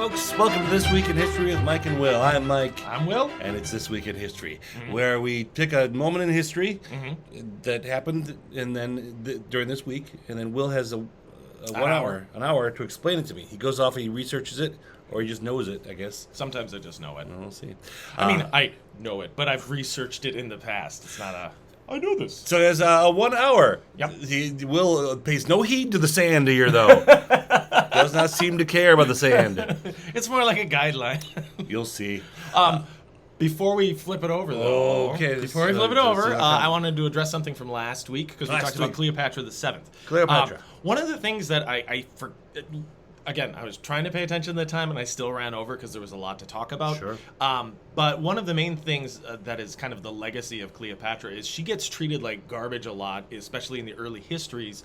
folks. Welcome to This Week in History with Mike and Will. I'm Mike. I'm Will. And it's This Week in History, where we pick a moment in history that happened and then during this week, and then Will has an hour to explain it to me. He goes off and he researches it, or he just knows it, I guess. Sometimes I just know it. We'll see. I know it, but I've researched it in the past. It's not I know this. So there's 1 hour. Yep. Will pays no heed to the sand here, though. Does not seem to care about the sand. It's more like a guideline. You'll see. Before we flip it over, though. Okay. I wanted to address something from last week because we talked about Cleopatra the 7th. Cleopatra. One of the things that again, I was trying to pay attention at the time, and I still ran over because there was a lot to talk about. Sure. But one of the main things that is kind of the legacy of Cleopatra is she gets treated like garbage a lot, especially in the early histories,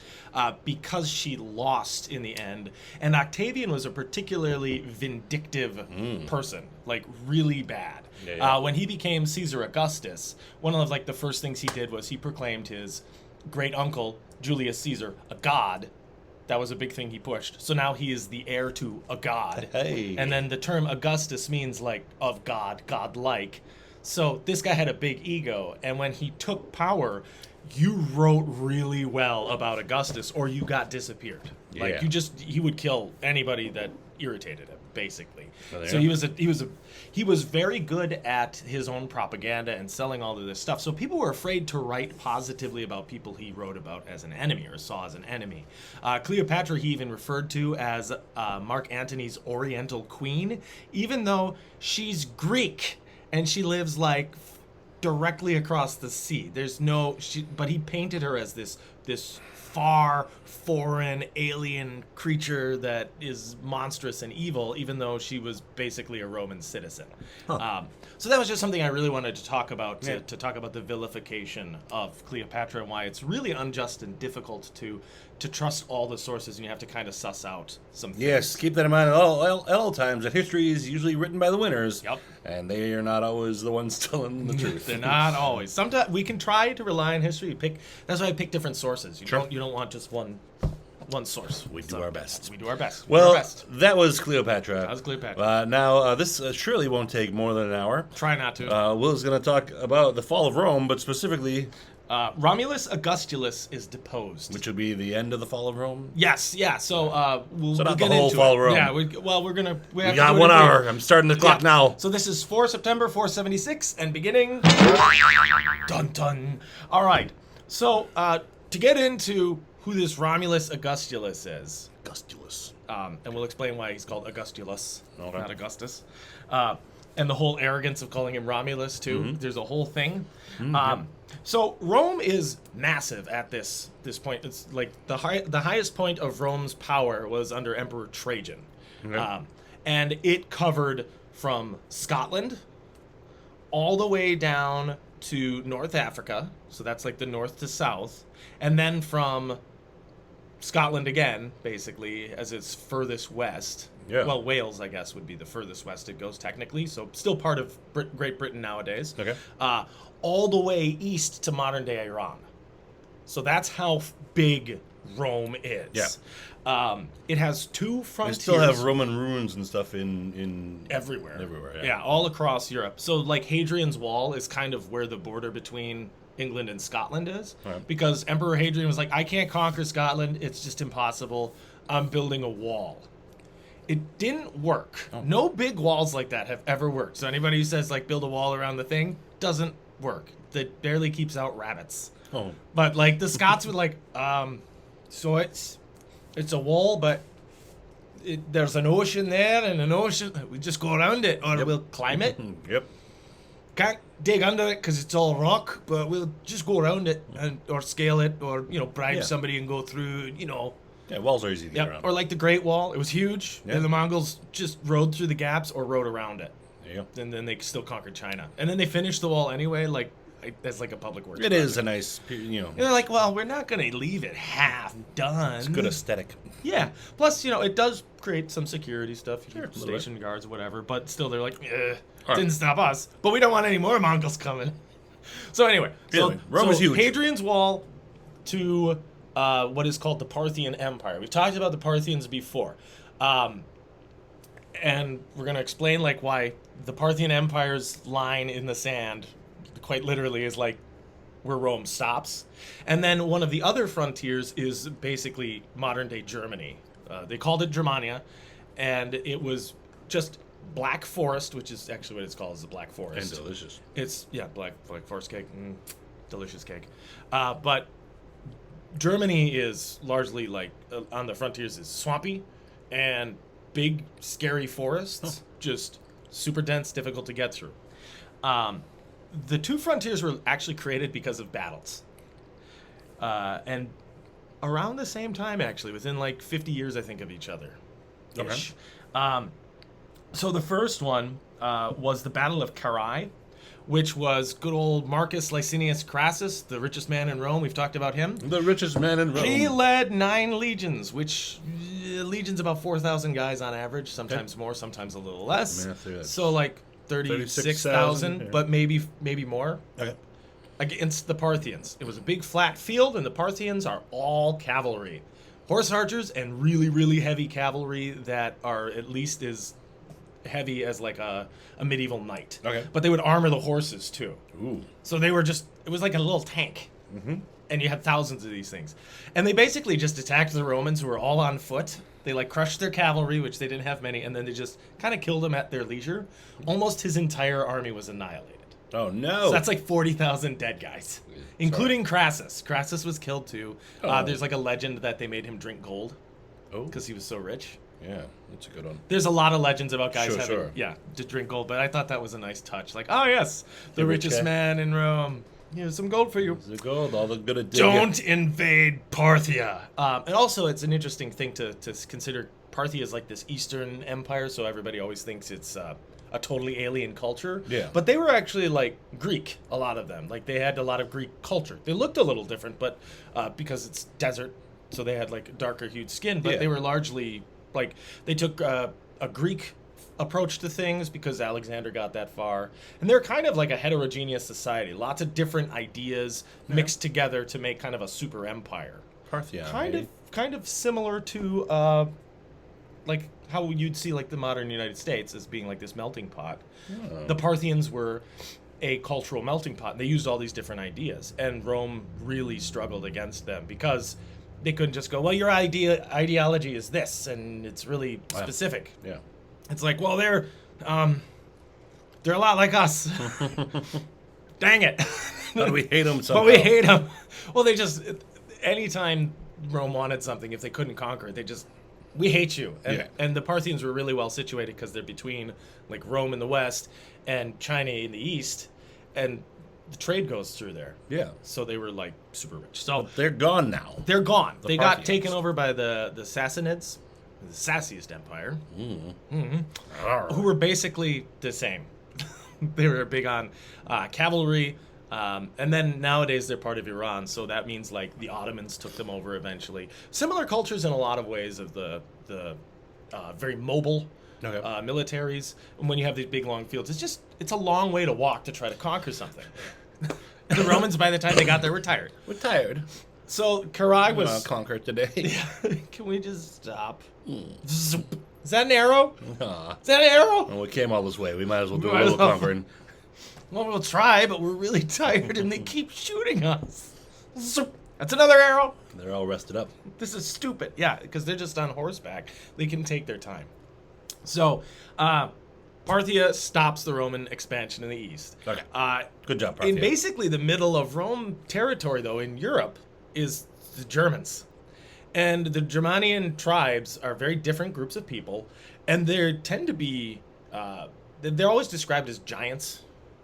because she lost in the end. And Octavian was a particularly vindictive person, like really bad. Yeah. When he became Caesar Augustus, one of the first things he did was he proclaimed his great uncle Julius Caesar a god. That was a big thing he pushed. So now he is the heir to a god. Hey. And then the term Augustus means like of God, godlike. So this guy had a big ego. And when he took power, you wrote really well about Augustus or you got disappeared. Yeah. Like he would kill anybody that irritated him, basically. Oh, yeah. So he was very good at his own propaganda and selling all of this stuff. So people were afraid to write positively about people he wrote about as an enemy or saw as an enemy. Cleopatra he even referred to as Mark Antony's Oriental Queen, even though she's Greek and she lives directly across the sea. But he painted her as this far foreign alien creature that is monstrous and evil, even though she was basically a Roman citizen. So that was just something I really wanted to talk about, to talk about the vilification of Cleopatra and why it's really unjust and difficult to trust all the sources, and you have to kind of suss out some things. Yes, keep that in mind at all times, that history is usually written by the winners. Yep. And they are not always the ones telling the truth. They're not always. Sometimes we can try to rely on history. That's why I pick different sources. You don't want just one source. We do our best. We do our best. Well, that was Cleopatra. That was Cleopatra. Now, this surely won't take more than an hour. Try not to. Will's going to talk about the fall of Rome, but specifically... Romulus Augustulus is deposed. Which would be the end of the fall of Rome? Yes, yeah. So we'll not get the whole into fall it. of Rome. Yeah, we got 1 hour. I'm starting the clock now. So this is 4 September 476 and beginning... Dun dun. All right. So to get into who this Romulus Augustulus is... Augustulus. And we'll explain why he's called Augustulus, Okay. not Augustus. And the whole arrogance of calling him Romulus, too. Mm-hmm. There's a whole thing. So Rome is massive at this point. It's like the highest point of Rome's power was under Emperor Trajan. Okay. And it covered from Scotland all the way down to North Africa. So that's like the north to south. And then from Scotland again, basically, as its furthest west. Yeah. Well, Wales, I guess, would be the furthest west it goes technically. So still part of Great Britain nowadays. Okay. All the way east to modern-day Iran. So that's how big Rome is. Yeah. It has two frontiers. They still have Roman ruins and stuff in everywhere. Everywhere, yeah. All across Europe. So, like, Hadrian's Wall is kind of where the border between England and Scotland is. Right. Because Emperor Hadrian was like, I can't conquer Scotland. It's just impossible. I'm building a wall. It didn't work. Oh. No big walls like that have ever worked. So anybody who says, like, build a wall around the thing doesn't work. That barely keeps out rabbits. Oh. But, like, the Scots would like, so it's a wall, but there's an ocean there and an ocean. We just go around it, or we'll climb it. Yep. Can't dig under it because it's all rock, but we'll just go around it or scale it, or bribe somebody and go through. Yeah, walls are easy to get around. Or like the Great Wall, it was huge, Yeah. and the Mongols just rode through the gaps or rode around it. There you go. And then they still conquered China, and then they finished the wall anyway, like. That's like a public works. It is a nice, And they're like, well, we're not going to leave it half done. It's good aesthetic. Yeah. Plus, it does create some security stuff. Sure, Station guards, whatever. But still, they're like, didn't stop us. But we don't want any more Mongols coming. So anyway, Rome is huge. Hadrian's Wall to what is called the Parthian Empire. We've talked about the Parthians before. And we're going to explain like why the Parthian Empire's line in the sand, quite literally, is like where Rome stops. And then one of the other frontiers is basically modern-day Germany. They called it Germania, and it was just black forest, which is actually what it's called, is the Black Forest. And delicious. It's, black forest cake. Delicious cake. But Germany is largely like, on the frontiers is swampy and big, scary forests, just super dense, difficult to get through. The two frontiers were actually created because of battles. And around the same time, actually, within like 50 years, I think, of each other. Okay. So the first one was the Battle of Carrhae, which was good old Marcus Licinius Crassus, the richest man in Rome. We've talked about him. The richest man in Rome. He led 9 legions, which legions about 4,000 guys on average, sometimes more, sometimes a little less. So like 36,000, yeah. But maybe more. Okay. Against the Parthians. It was a big flat field, and the Parthians are all cavalry. Horse archers and really, really heavy cavalry that are at least as heavy as like a medieval knight. Okay. But they would armor the horses too. Ooh. So they were just, it was like a little tank. Mm-hmm. And you had thousands of these things. And they basically just attacked the Romans, who were all on foot. They like crushed their cavalry, which they didn't have many, and then they just kind of killed them at their leisure. Almost his entire army was annihilated. Oh, no. So that's like 40,000 dead guys, including Crassus. Crassus was killed too. Oh. There's like a legend that they made him drink gold. Oh. Because he was so rich. Yeah, that's a good one. There's a lot of legends about guys having, sure. to drink gold, but I thought that was a nice touch. Like, oh yes, the richest man in Rome. Here's some gold for you. Here's the gold, all the good at Don't invade Parthia. And also, it's an interesting thing to consider. Parthia is like this Eastern empire, so everybody always thinks it's a totally alien culture. Yeah. But they were actually like Greek, a lot of them. Like they had a lot of Greek culture. They looked a little different, but because it's desert, so they had like darker hued skin, but they were largely like, they took a Greek approach to things because Alexander got that far. And they're kind of like a heterogeneous society. Lots of different ideas mixed together to make kind of a super empire. Parthia. Kind of similar to like how you'd see like the modern United States as being like this melting pot. Oh. The Parthians were a cultural melting pot. And they used all these different ideas. And Rome really struggled against them because they couldn't just go, well, your ideology is this, and it's really specific. Yeah. It's like, well, they're a lot like us. Dang it. But we hate them somehow. But we hate them. Well, they just, anytime Rome wanted something, if they couldn't conquer it, we hate you. And the Parthians were really well situated because they're between like Rome in the west and China in the east, and the trade goes through there. Yeah. So they were like super rich. So but they're gone now. They're gone. They got taken over by the Sassanids, the sassiest empire, who were basically the same. They were big on cavalry. And then nowadays they're part of Iran, so that means like the Ottomans took them over eventually. Similar cultures in a lot of ways of the very mobile militaries. And when you have these big long fields, it's a long way to walk to try to conquer something. The Romans, by the time they got there, were tired. We're tired. So Carrhae was conquered today. Can we just stop? Is that an arrow? Is that an arrow? Well, we came all this way. We might as well do a little conquering. Well, we'll try, but we're really tired, and they keep shooting us. That's another arrow. They're all rested up. This is stupid. Yeah, because they're just on horseback. They can take their time. So, Parthia stops the Roman expansion in the east. Okay. Good job, Parthia. In basically the middle of Rome territory, though, in Europe, is the Germans. And the Germanian tribes are very different groups of people, and they tend to be, they're always described as giants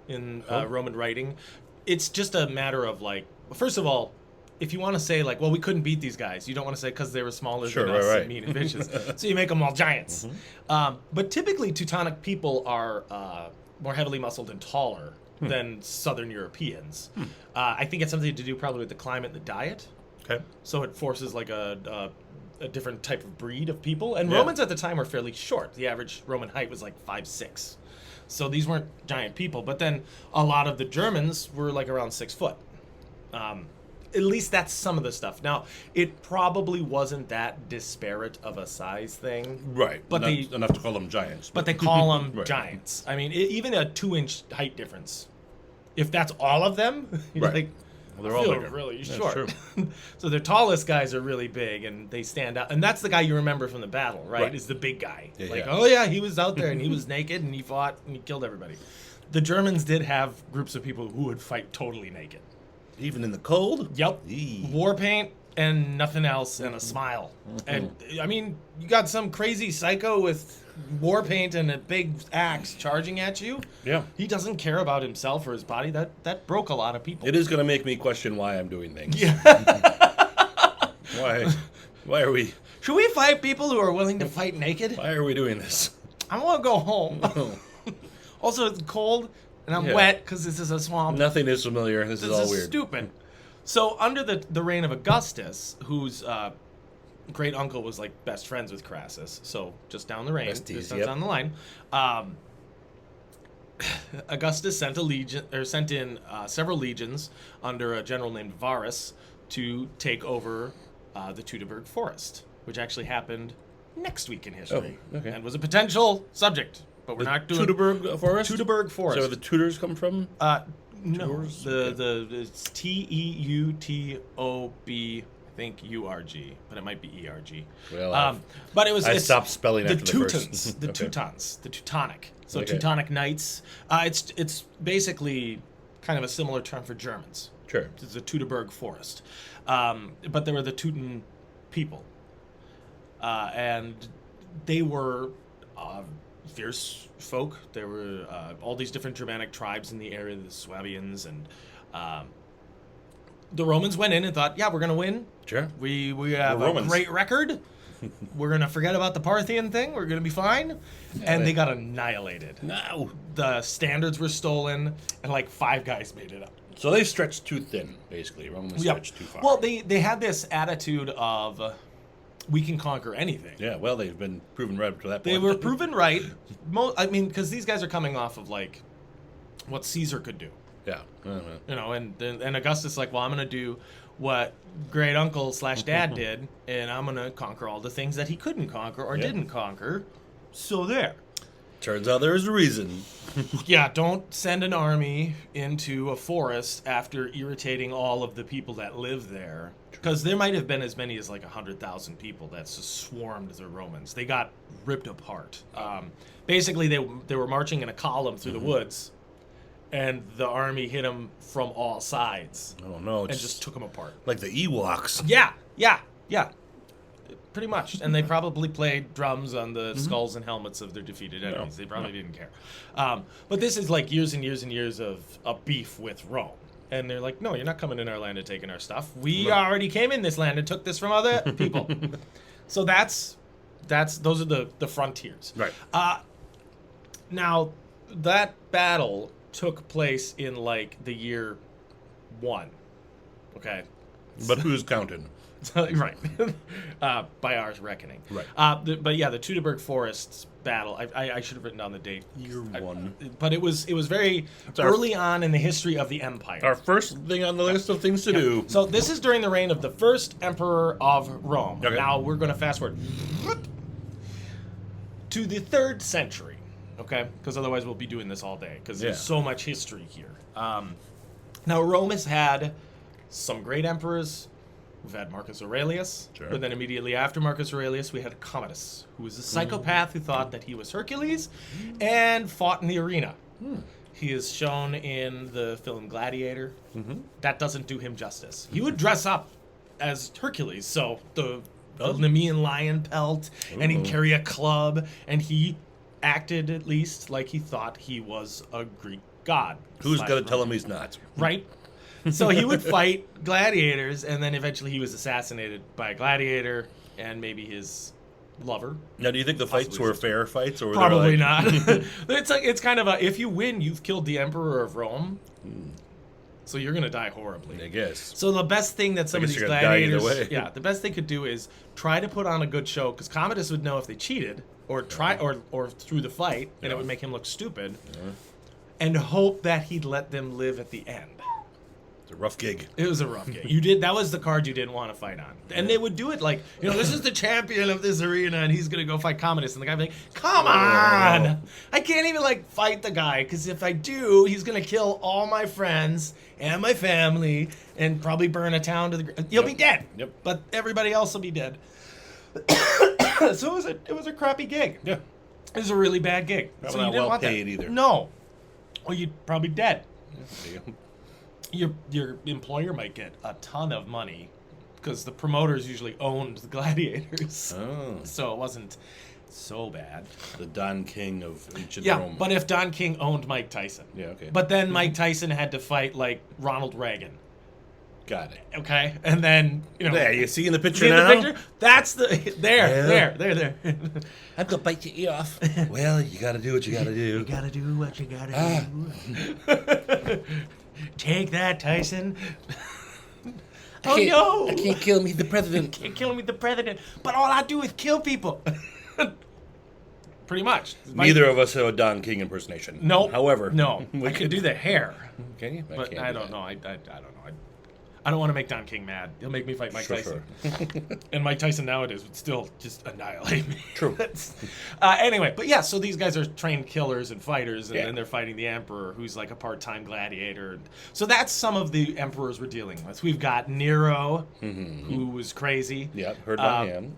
in Roman writing. It's just a matter of like, first of all, if you want to say like, well, we couldn't beat these guys, you don't want to say because they were smaller than us and mean and vicious. So you make them all giants. Mm-hmm. But typically Teutonic people are more heavily muscled and taller than Southern Europeans. I think it's something to do probably with the climate and the diet. Okay. So it forces like a different type of breed of people. And Romans at the time were fairly short. The average Roman height was like 5'6". So these weren't giant people. But then a lot of the Germans were like around 6 foot. at least that's some of the stuff. Now, it probably wasn't that disparate of a size thing. Right. But enough to call them giants. But they call them Right. giants. I mean, even a 2-inch height difference. If that's all of them, you're Right. like, Well, they're I all feel bigger. really That's short. true. So their tallest guys are really big, and they stand out. And that's the guy you remember from the battle, right? Right. Is the big guy. Yeah, like, yeah. oh yeah, he was out there, and he was naked, and he fought, and he killed everybody. The Germans did have groups of people who would fight totally naked. Even in the cold? Yep. Eee. War paint and nothing else, and a smile. And I mean, you got some crazy psycho with war paint and a big axe charging at you. Yeah. He doesn't care about himself or his body. That broke a lot of people. It is going to make me question why I'm doing things. Yeah. Why are we Should we fight people who are willing to fight naked? why are we doing this? I want to go home. Also, it's cold and I'm Yeah. wet because this is a swamp. Nothing is familiar. This is all weird. Stupid. So under the reign of Augustus, whose great uncle was like best friends with Crassus, so just down the reign, Besties, just yep. down the line, Augustus sent in several legions under a general named Varus to take over the Teutoburg Forest, which actually happened next week in history, okay. and was a potential subject. But we're not doing Teutoburg Forest? Teutoburg Forest. So where the Tudors come from? No, Tours? it's Teutob, I think URG, but it might be ERG. Well, but it was. I it's stopped spelling the after the Teutons, first. the Okay. Teutons, the Teutonic. So Okay. Teutonic Knights. It's basically kind of a similar term for Germans. Sure. It's the Teutoburg Forest, but they were the Teuton people, and they were fierce folk. There were all these different Germanic tribes in the area, the Swabians, and the Romans went in and thought, yeah, we're going to win. Sure. We have We're a Romans. great record. We're going to forget about the Parthian thing. We're going to be fine. And they got annihilated. No. The standards were stolen, and like 5 guys made it up. So they stretched too thin, basically. Romans stretched too far. Well, they had this attitude of we can conquer anything. Yeah, well, they've been proven right up to that point. They were proven right. I mean, because these guys are coming off of like what Caesar could do. Yeah. You know, and Augustus like, well, I'm gonna do what great uncle / dad did, and I'm gonna conquer all the things that he couldn't conquer or Yeah. didn't conquer. So there. Turns out there's a reason. Yeah, don't send an army into a forest after irritating all of the people that live there. Because there might have been as many as like 100,000 people that just swarmed the Romans. They got ripped apart. Basically, they were marching in a column through the woods, and the army hit them from all sides I don't know. and It's just took them apart. like the Ewoks. Yeah. Pretty much. And they probably played drums on the skulls and helmets of their defeated enemies. They probably didn't care. But this is like years and years and years of a beef with Rome. And they're like, no, you're not coming in our land and taking our stuff. We already came in this land and took this from other people. So those are the frontiers. Right. Now, that battle took place in like the year 1. Okay. But who's counting? Right. By our reckoning. Right. But yeah, the Teutoburg Forests battle. I should have written down the date. Year 1. But it was very our- early on in the history of the empire. Our first thing on the list of things to do. So this is during the reign of the first emperor of Rome. Okay. Now we're going to fast forward to the 3rd century. Okay, because otherwise we'll be doing this all day because there's so much history here. Now Rome has had some great emperors. We've had Marcus Aurelius, Sure. but then immediately after Marcus Aurelius, we had Commodus, who was a psychopath who thought that he was Hercules and fought in the arena. He is shown in the film Gladiator. That doesn't do him justice. He would dress up as Hercules, so the Nemean lion pelt, and he'd carry a club, and he acted at least like he thought he was a Greek god. Who's going to tell him he's not? Right? So he would fight gladiators, and then eventually he was assassinated by a gladiator and maybe his lover. Now, do you think the fights Possibly were fair fights? Or were Probably they like, not. It's kind of a, if you win, you've killed the emperor of Rome. So you're going to die horribly. I guess. So the best thing that some of guess these you're gonna die either gladiators, way. the best they could do is try to put on a good show, because Commodus would know if they cheated or through the fight, and it would make him look stupid, and hope that he'd let them live at the end. a rough gig. It was a rough game. That was the card you didn't want to fight on. And they would do it like, this is the champion of this arena and he's going to go fight communists. And the guy would be like, come on! I can't even fight the guy because if I do, he's going to kill all my friends and my family and probably burn a town to the ground. You'll be dead. Yep. But everybody else will be dead. So it was a crappy gig. Yeah. It was a really bad gig. Probably so you not didn't well want paid that. either. No. Or you'd probably dead. There you go. Your employer might get a ton of money because the promoters usually owned the gladiators. Oh. So it wasn't so bad. The Don King of ancient Yeah, Rome. but if Don King owned Mike Tyson. Yeah, okay. But then Mike Tyson had to fight Ronald Reagan. Got it. Okay? And then, There, you see in the picture see now? the picture? That's the... There. I'm going to bite your ear off. Well, you got to do what you got to do. You gotta do what you gotta do. Take that, Tyson. Oh no! I can't kill me, the president. Can't kill me, the president. But all I do is kill people. Pretty much. Neither of us have a Don King impersonation. No. However. No. we I could do the hair. Can you? But can't I do don't that. know. I don't know. I don't want to make Don King mad. He'll make me fight Mike Tyson. Sure. And Mike Tyson nowadays would still just annihilate me. True. Anyway, but yeah, so these guys are trained killers and fighters, and Yeah. then they're fighting the emperor, who's like a part-time gladiator. So that's some of the emperors we're dealing with. We've got Nero, who was crazy. Yeah, heard about him.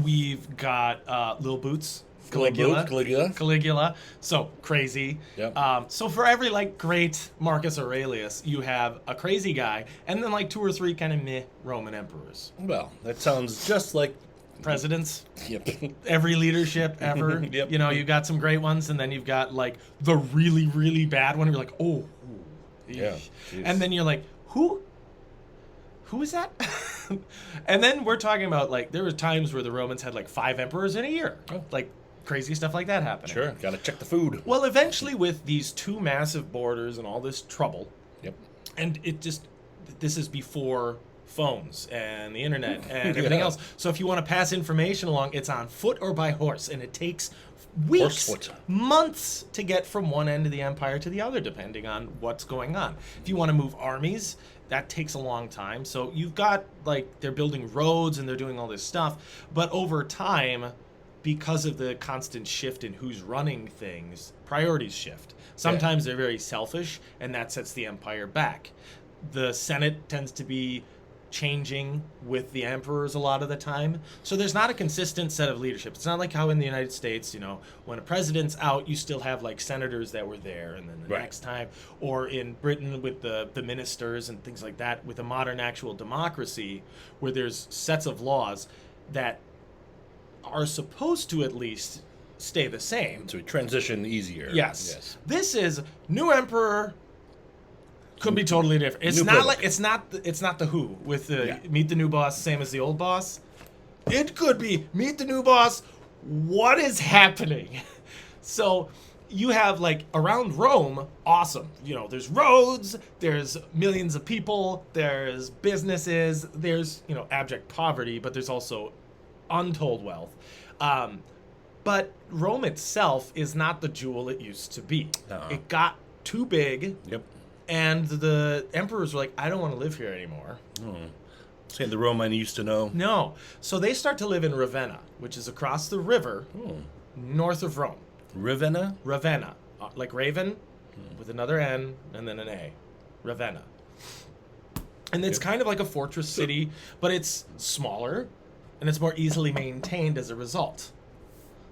We've got Lil Boots. Caligula. Caligula. So crazy. Yep. So for every great Marcus Aurelius, you have a crazy guy, and then 2 or 3 kind of meh Roman emperors. Well, that sounds just like... Presidents. Yep. Every leadership ever. Yep. You've got some great ones, and then you've got the really, really bad one. You're like, oh. Yeah. Geez. And then you're like, who? Who is that? And then we're talking about there were times where the Romans had 5 emperors in a year. Oh. Crazy stuff like that happening. Sure, gotta check the food. Well, eventually with these 2 massive borders and all this trouble, Yep. and this is before phones and the internet and everything else. So if you want to pass information along, it's on foot or by horse, and it takes weeks, Horsefoot. months to get from one end of the empire to the other, depending on what's going on. If you want to move armies, that takes a long time. So you've got they're building roads and they're doing all this stuff, but over time, because of the constant shift in who's running things, priorities shift. Sometimes they're very selfish, and that sets the empire back. The Senate tends to be changing with the emperors a lot of the time. So there's not a consistent set of leadership. It's not like how in the United States, when a president's out, you still have senators that were there, and then the next time, or in Britain with the ministers and things like that, with a modern actual democracy where there's sets of laws that are supposed to at least stay the same. So we transition easier. Yes. This is new emperor. Could be totally different. It's New not public. it's not the Who with the meet the new boss, same as the old boss. It could be meet the new boss. What is happening? So you have around Rome, awesome. There's roads, there's millions of people, there's businesses, there's abject poverty, but there's also untold wealth. But Rome itself is not the jewel it used to be. It got too big. Yep. And the emperors were like, I don't want to live here anymore. Saying the Rome I used to know. No. So they start to live in Ravenna, which is across the river north of Rome. Ravenna? Ravenna. Like Raven with another N and then an A. Ravenna. And it's kind of like a fortress city, but it's smaller and it's more easily maintained as a result.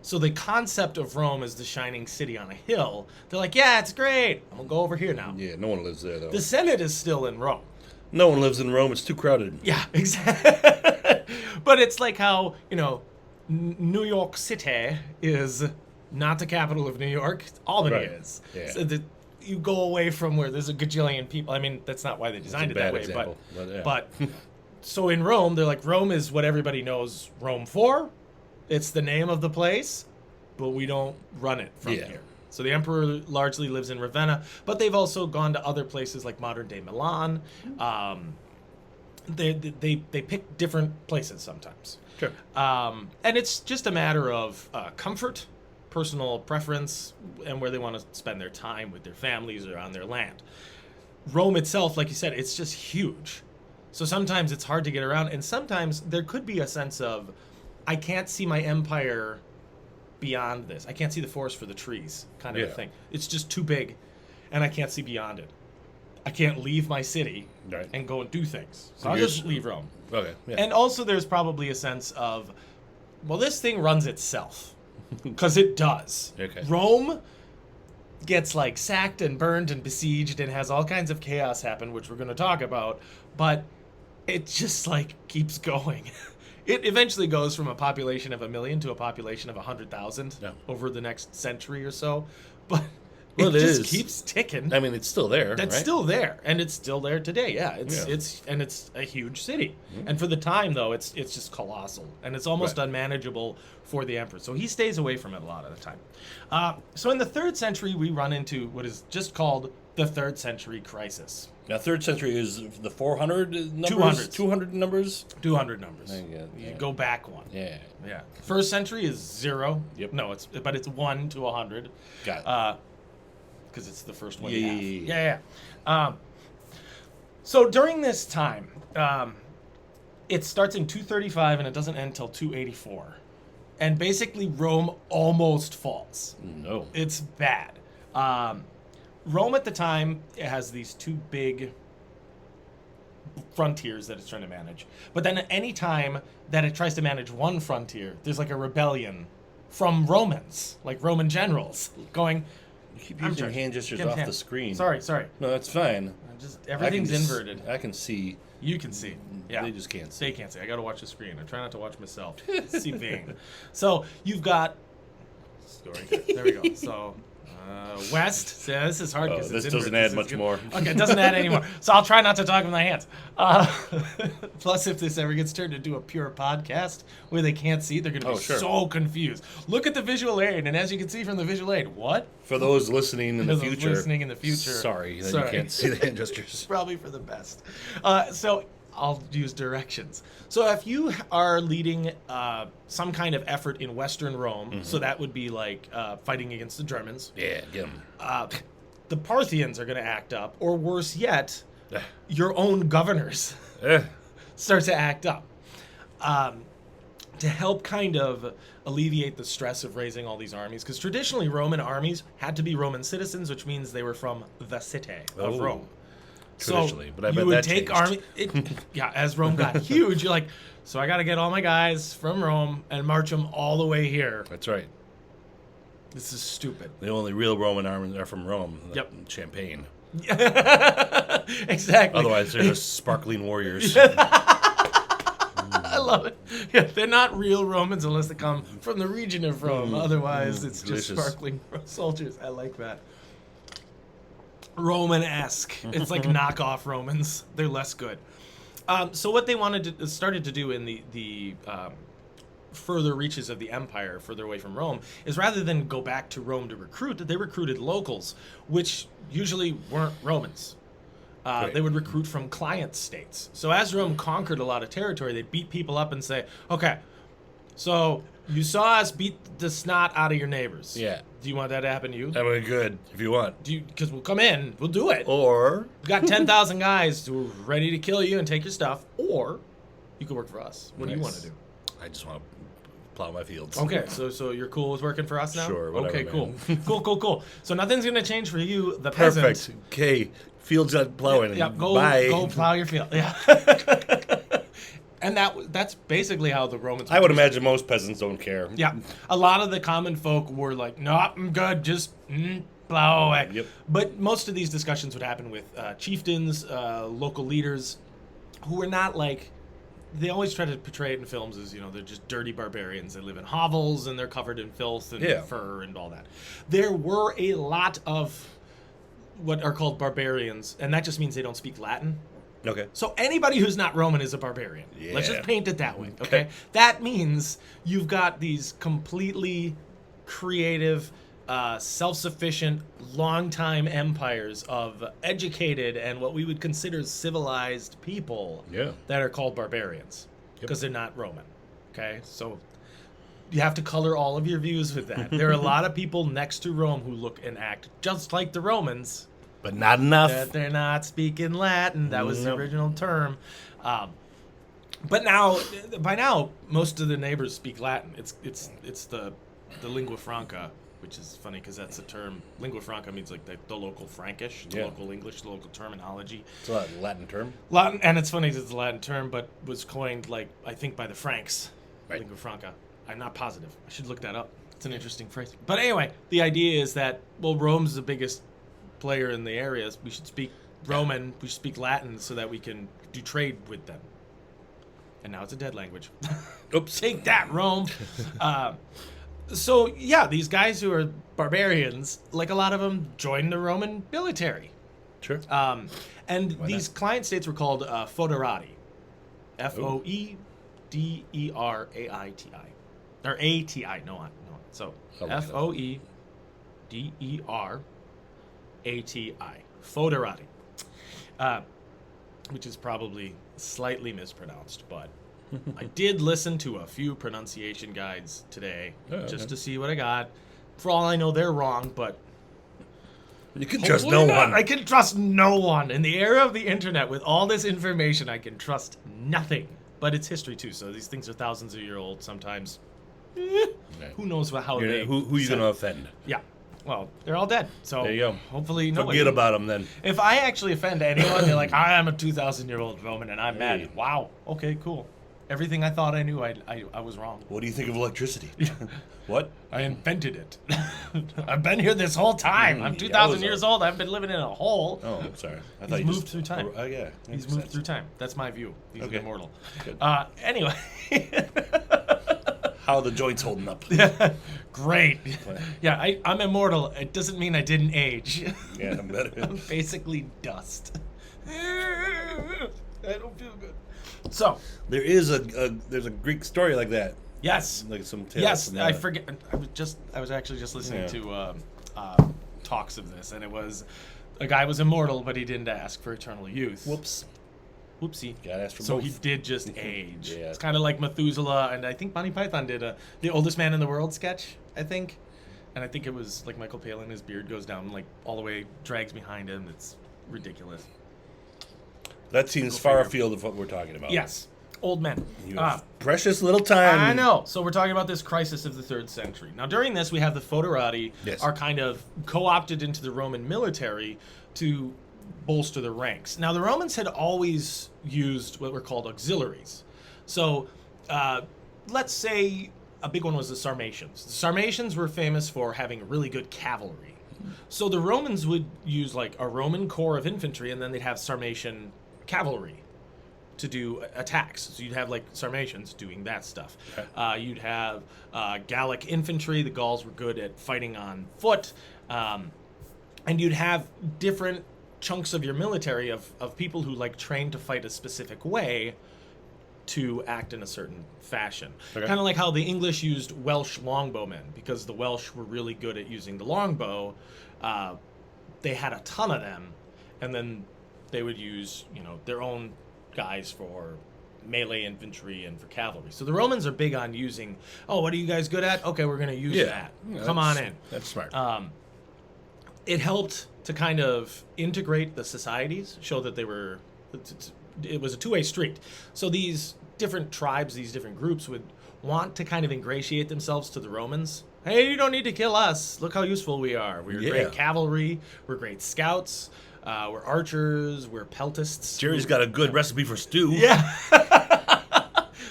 So the concept of Rome as the shining city on a hill, they're like, yeah, it's great. I'm going to go over here now. Yeah, no one lives there, though. The Senate is still in Rome. No one lives in Rome. It's too crowded. Yeah, exactly. But it's like how, New York City is not the capital of New York. Albany is. Yeah. So you go away from where there's a gajillion people. I mean, that's not why they designed it that way. Example, but so in Rome, they're like, Rome is what everybody knows Rome for. It's the name of the place, but we don't run it from here. So the emperor largely lives in Ravenna, but they've also gone to other places like modern-day Milan. They pick different places sometimes. Sure. And it's just a matter of comfort, personal preference, and where they want to spend their time with their families or on their land. Rome itself, like you said, it's just huge. So sometimes it's hard to get around, and sometimes there could be a sense of, I can't see my empire beyond this. I can't see the forest for the trees, kind of a thing. It's just too big, and I can't see beyond it. I can't leave my city and go and do things. So I'll just leave Rome. Okay. Yeah. And also there's probably a sense of, well, this thing runs itself. Because it does. Okay. Rome gets like sacked and burned and besieged and has all kinds of chaos happen, which we're going to talk about. But it just like keeps going. It eventually goes from a population of 1 million to a population of 100,000 over the next century or so. But it just keeps ticking. I mean, it's still there. It's still there, and it's still there today. Yeah, it's a huge city. Mm-hmm. And for the time, though, it's just colossal, and it's almost unmanageable for the emperor. So he stays away from it a lot of the time. So in the 3rd century, we run into what is just called the 3rd century crisis. Now, 3rd century is the 400 numbers? 200 numbers? 200 numbers. You go back one. Yeah. 1st century is 0. Yep. No, but it's 1 to 100. Got it. Because it's the first one. So during this time, it starts in 235 and it doesn't end until 284. And basically Rome almost falls. No. It's bad. Rome at the time has these 2 big frontiers that it's trying to manage. But then at any time that it tries to manage one frontier, there's like a rebellion from Romans, like Roman generals, going... You keep using your hand gestures off the screen. Sorry. No, that's fine. Everything's inverted. I can see. You can see. Yeah. They just can't see. They can't see. I got to watch the screen. I try not to watch myself. See vein. So you've got... There we go. So... West. So this is hard because this doesn't add much more. Okay, it doesn't add any more. So I'll try not to talk with my hands. Plus, if this ever gets turned into a pure podcast where they can't see, they're going to be so confused. Look at the visual aid, and as you can see from the visual aid, what? For those listening in the future. Sorry that you can't see the hand gestures. Probably for the best. So I'll use directions. So if you are leading some kind of effort in Western Rome, so that would be like fighting against the Germans. Yeah, get them. The Parthians are going to act up, or worse yet, your own governors start to act up. To help kind of alleviate the stress of raising all these armies, because traditionally Roman armies had to be Roman citizens, which means they were from the city of Rome. Traditionally, but I bet you would that take changed. As Rome got huge, you're like, so I got to get all my guys from Rome and march them all the way here. That's right. This is stupid. The only real Roman armies are from Rome. Yep. Champagne. Exactly. Otherwise, they're just sparkling warriors. I love it. Yeah, they're not real Romans unless they come from the region of Rome. Otherwise, it's delicious. just sparkling soldiers. I like that. Roman-esque. It's like knockoff Romans. They're less good. So what they started to do in the further reaches of the empire, further away from Rome, is rather than go back to Rome to recruit, they recruited locals, which usually weren't Romans. They would recruit from client states. So as Rome conquered a lot of territory, they'd beat people up and say, okay, so you saw us beat the snot out of your neighbors. Yeah. Do you want that to happen to you? That would be good, if you want. Because we'll come in, we'll do it. Or... We've got 10,000 guys who are ready to kill you and take your stuff. Or you could work for us. What do you want to do? I just want to plow my fields. Okay, so you're cool with working for us now? Sure, whatever, Okay, cool. cool. So nothing's going to change for you, the peasant. Perfect. Okay, fields got plowing. Yeah, Bye. Go plow your field. Yeah. And that's basically how the Romans... I would imagine most peasants don't care. Yeah. A lot of the common folk were like, no, I'm good, just plow away. Yep. But most of these discussions would happen with chieftains, local leaders, who were not like... They always try to portray it in films as, they're just dirty barbarians. They live in hovels and they're covered in filth and fur and all that. There were a lot of what are called barbarians, and that just means they don't speak Latin. Okay. So anybody who's not Roman is a barbarian. Yeah. Let's just paint it that way, okay? That means you've got these completely creative, self-sufficient, long-time empires of educated and what we would consider civilized people that are called barbarians because they're not Roman, okay? So you have to color all of your views with that. There are a lot of people next to Rome who look and act just like the Romans, But not enough. That they're not speaking Latin. That was the original term. But now, by now, most of the neighbors speak Latin. It's the lingua franca, which is funny because that's a term. Lingua franca means like the local Frankish, the local English, the local terminology. It's a Latin term. Latin, and it's funny 'cause it's a Latin term, but was coined I think by the Franks. Right. Lingua franca. I'm not positive. I should look that up. It's an interesting phrase. But anyway, the idea is that Rome's the biggest player in the areas. We should speak Roman. We should speak Latin so that we can do trade with them. And now it's a dead language. Oops. Take that, Rome. So, yeah, these guys who are barbarians, like a lot of them, joined the Roman military. Sure. And these client states were called foederati. Foederai. Or ATI. No. So, Foederati. Foederati. Which is probably slightly mispronounced, but I did listen to a few pronunciation guides today to see what I got. For all I know, they're wrong, but you can trust no one. I can trust no one. In the era of the internet, with all this information, I can trust nothing. But it's history, too, so these things are thousands of years old sometimes. Who knows how they... Who are you going to offend? Yeah. Well, they're all dead, so there you go. Hopefully nobody... Forget about them, then. If I actually offend anyone, they're like, I am a 2,000-year-old Roman, and I'm mad. Wow. Okay, cool. Everything I thought I knew, I was wrong. What do you think of electricity? What? I invented it. I've been here this whole time. I'm 2,000 years old. I've been living in a hole. Oh, I'm sorry. I thought He's moved through time. Oh, yeah. He's moved through time. That's my view. He's immortal. Good. Anyway. How are the joints holding up? Great. Yeah, I'm immortal. It doesn't mean I didn't age. Yeah, I'm better. I'm basically dust. I don't feel good. So there is there's a Greek story like that. Yes. Like some tales. Yes, I forget. I was actually just listening to talks of this, and it was a guy was immortal, but he didn't ask for eternal youth. Whoops. Whoopsie. Gotta ask for so both. He did just age. Yeah. It's kind of like Methuselah, and I think Monty Python did the oldest man in the world sketch, I think. And I think it was like Michael Palin, his beard goes down like all the way, drags behind him. It's ridiculous. That seems far afield of what we're talking about. Yes. Old men. You have precious little time. I know. So we're talking about this crisis of the 3rd century. Now, during this, we have the foederati are kind of co-opted into the Roman military to bolster the ranks. Now, the Romans had always used what were called auxiliaries. So, let's say a big one was the Sarmatians. The Sarmatians were famous for having really good cavalry. So the Romans would use like a Roman corps of infantry, and then they'd have Sarmatian cavalry to do attacks. So you'd have like Sarmatians doing that stuff. Okay. You'd have Gallic infantry. The Gauls were good at fighting on foot. And you'd have different chunks of your military of people who like trained to fight a specific way to act in a certain fashion. Okay. Kind of like how the English used Welsh longbowmen, because the Welsh were really good at using the longbow. They had a ton of them, and then they would use, their own guys for melee infantry and for cavalry. So the Romans are big on using, what are you guys good at? Okay, we're going to use that. Come on in. That's smart. It helped to kind of integrate the societies, show that it was a two-way street. So these different tribes, these different groups would want to kind of ingratiate themselves to the Romans. Hey, you don't need to kill us. Look how useful we are. We're great cavalry. We're great scouts. We're archers. We're peltists. Jerry's got a good recipe for stew. Yeah.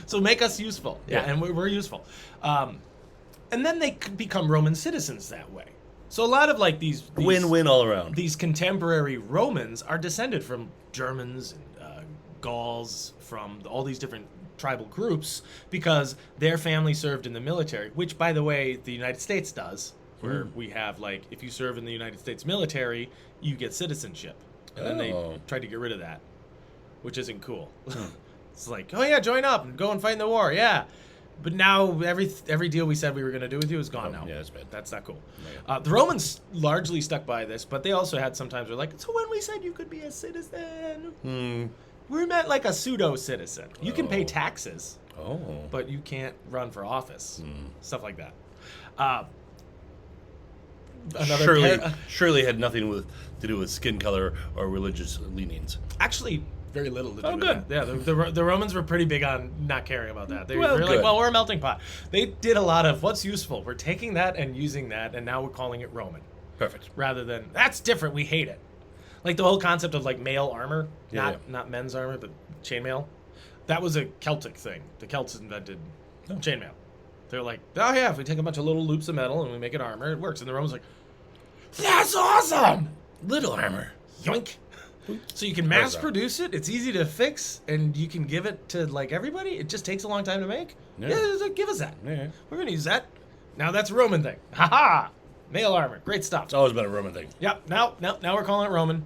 So make us useful. Yeah, and we're useful. And then they could become Roman citizens that way. So a lot of like these win-win all around. These contemporary Romans are descended from Germans and Gauls, from all these different tribal groups, because their family served in the military, which, by the way, the United States does, where we have, like, if you serve in the United States military, you get citizenship. And then they tried to get rid of that, which isn't cool. It's like, join up and go and fight in the war, But now every deal we said we were going to do with you is gone now. Yeah, that's bad. That's not cool. The Romans largely stuck by this, but they also had sometimes where like, so when we said you could be a citizen, we meant like a pseudo-citizen. You can pay taxes, but you can't run for office. Stuff like that. Surely had nothing to do with skin color or religious leanings. Actually, very little to do with good. that. Yeah, the Romans were pretty big on not caring about that. They're Well, like, good. well, we're a melting pot. They did a lot of what's useful. We're taking that and using that, and now we're calling it Roman. Perfect. Rather than, that's different, we hate it. Like the whole concept of like male armor, Yeah, not men's armor, but chainmail. That was a Celtic thing. The Celts invented chainmail. They're like, oh yeah, if we take a bunch of little loops of metal and we make it armor, it works. And the Romans are like, that's awesome! Little armor. Yoink. So you can mass produce it. It's easy to fix, and you can give it to like everybody. It just takes a long time to make. Yeah, give us that. Yeah. We're gonna use that. Now that's a Roman thing. Ha! Male armor, great stuff. It's always been a Roman thing. Yep. Now we're calling it Roman.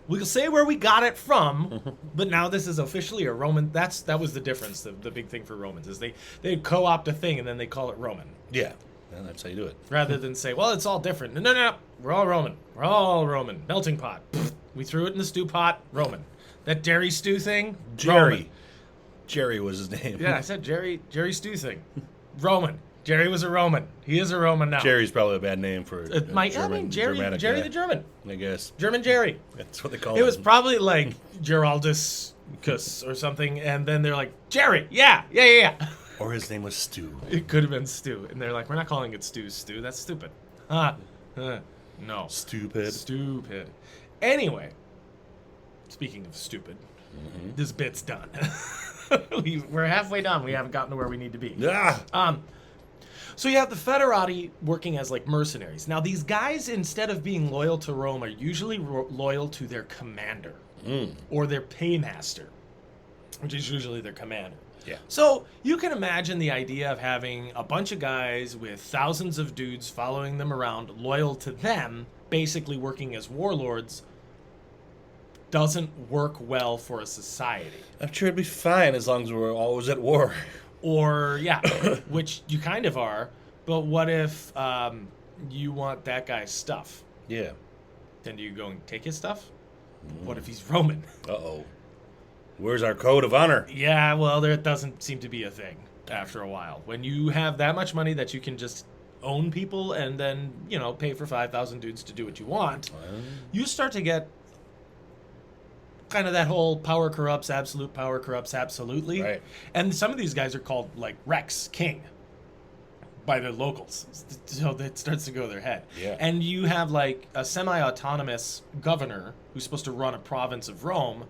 We can say where we got it from, but now this is officially a Roman. That was the difference. The big thing for Romans is they'd co-opt a thing and then they call it Roman. Yeah. And that's how you do it. Rather than say, well, it's all different. No. We're all Roman. We're all Roman. Melting pot. We threw it in the stew pot. Roman. That Jerry stew thing. Jerry. Roman. Jerry was his name. Yeah, I said Jerry stew thing. Roman. Jerry was a Roman. He is a Roman now. Jerry's probably a bad name for Jerry Germanic guy, the German. I guess. German Jerry. That's what they call It was probably like Geraldus or something, and then they're like, Jerry, yeah. Or his name was Stu. It could have been Stu. And they're like, we're not calling it Stu. That's stupid. No. Stupid. Anyway, speaking of stupid, this bit's done. We're halfway done. We haven't gotten to where we need to be. Ah! So you have the Federati working as like mercenaries. Now these guys, instead of being loyal to Rome, are usually loyal to their commander or their paymaster, which is usually their commander. Yeah. So you can imagine the idea of having a bunch of guys with thousands of dudes following them around, loyal to them, basically working as warlords, doesn't work well for a society. I'm sure it'd be fine as long as we're always at war. Or, yeah, which you kind of are, but what if you want that guy's stuff? Yeah. Then do you go and take his stuff? What if he's Roman? Uh-oh. Where's our code of honor? Yeah, well, there doesn't seem to be a thing after a while. When you have that much money that you can just own people and then, pay for 5,000 dudes to do what you want, you start to get kind of that whole power corrupts, absolute power corrupts absolutely. Right. And some of these guys are called like Rex, king, by the locals. So that starts to go to their head. Yeah. And you have like a semi-autonomous governor who's supposed to run a province of Rome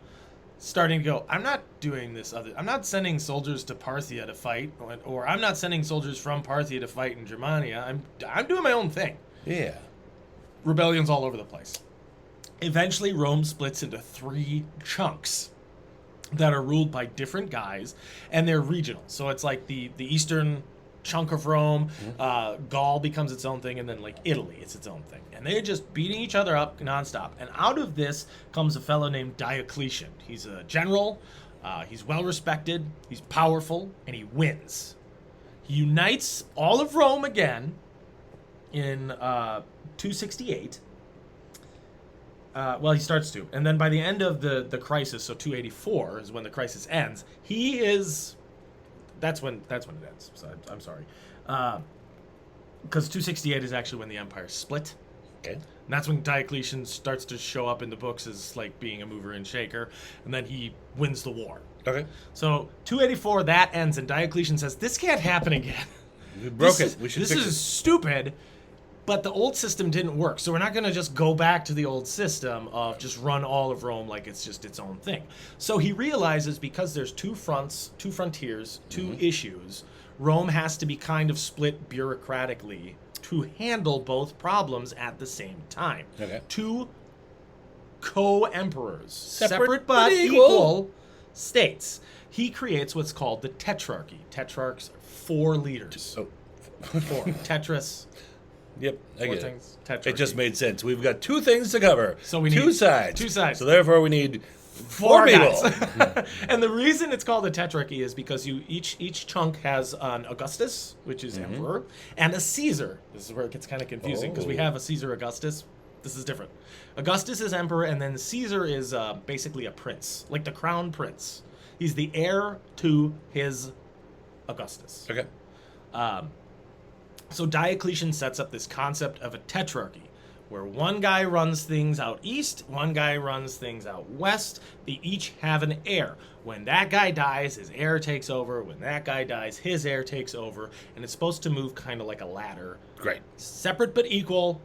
starting to go, I'm not doing this I'm not sending soldiers to Parthia to fight, or I'm not sending soldiers from Parthia to fight in Germania. I'm doing my own thing. Yeah. Rebellions all over the place. Eventually, Rome splits into 3 chunks that are ruled by different guys, and they're regional. So it's like the eastern chunk of Rome, Gaul becomes its own thing, and then like Italy, it's its own thing. And they're just beating each other up nonstop. And out of this comes a fellow named Diocletian. He's a general, he's well respected, he's powerful, and he wins. He unites all of Rome again in 268. Well, he starts to. And then by the end of the crisis, so 284 is when the crisis ends, he is... That's when it ends. So I'm sorry. Because 268 is actually when the empire split. Okay. And that's when Diocletian starts to show up in the books as like being a mover and shaker. And then he wins the war. Okay. So 284, that ends, and Diocletian says, this can't happen again. We broke it. We should This fix is it. stupid. But the old system didn't work, so we're not going to just go back to the old system of just run all of Rome like it's just its own thing. So he realizes because there's 2 fronts, 2 frontiers, 2 issues, Rome has to be kind of split bureaucratically to handle both problems at the same time. Okay. 2 co-emperors, Separate but but equal states. He creates what's called the tetrarchy. Tetrarchs, 4 leaders. Oh. 4. Tetris. Yep, I 4 get things. it. It just made sense. We've got 2 things to cover. So we 2 need sides. 2 sides. So therefore we need 4 people. guys. And the reason it's called a tetrarchy is because each chunk has an Augustus, which is emperor, and a Caesar. This is where it gets kind of confusing because we have a Caesar Augustus. This is different. Augustus is emperor, and then Caesar is basically a prince, like the crown prince. He's the heir to his Augustus. Okay. So Diocletian sets up this concept of a tetrarchy, where one guy runs things out east, one guy runs things out west. They each have an heir. When that guy dies, his heir takes over. When that guy dies, his heir takes over. And it's supposed to move kind of like a ladder. Great. Separate but equal.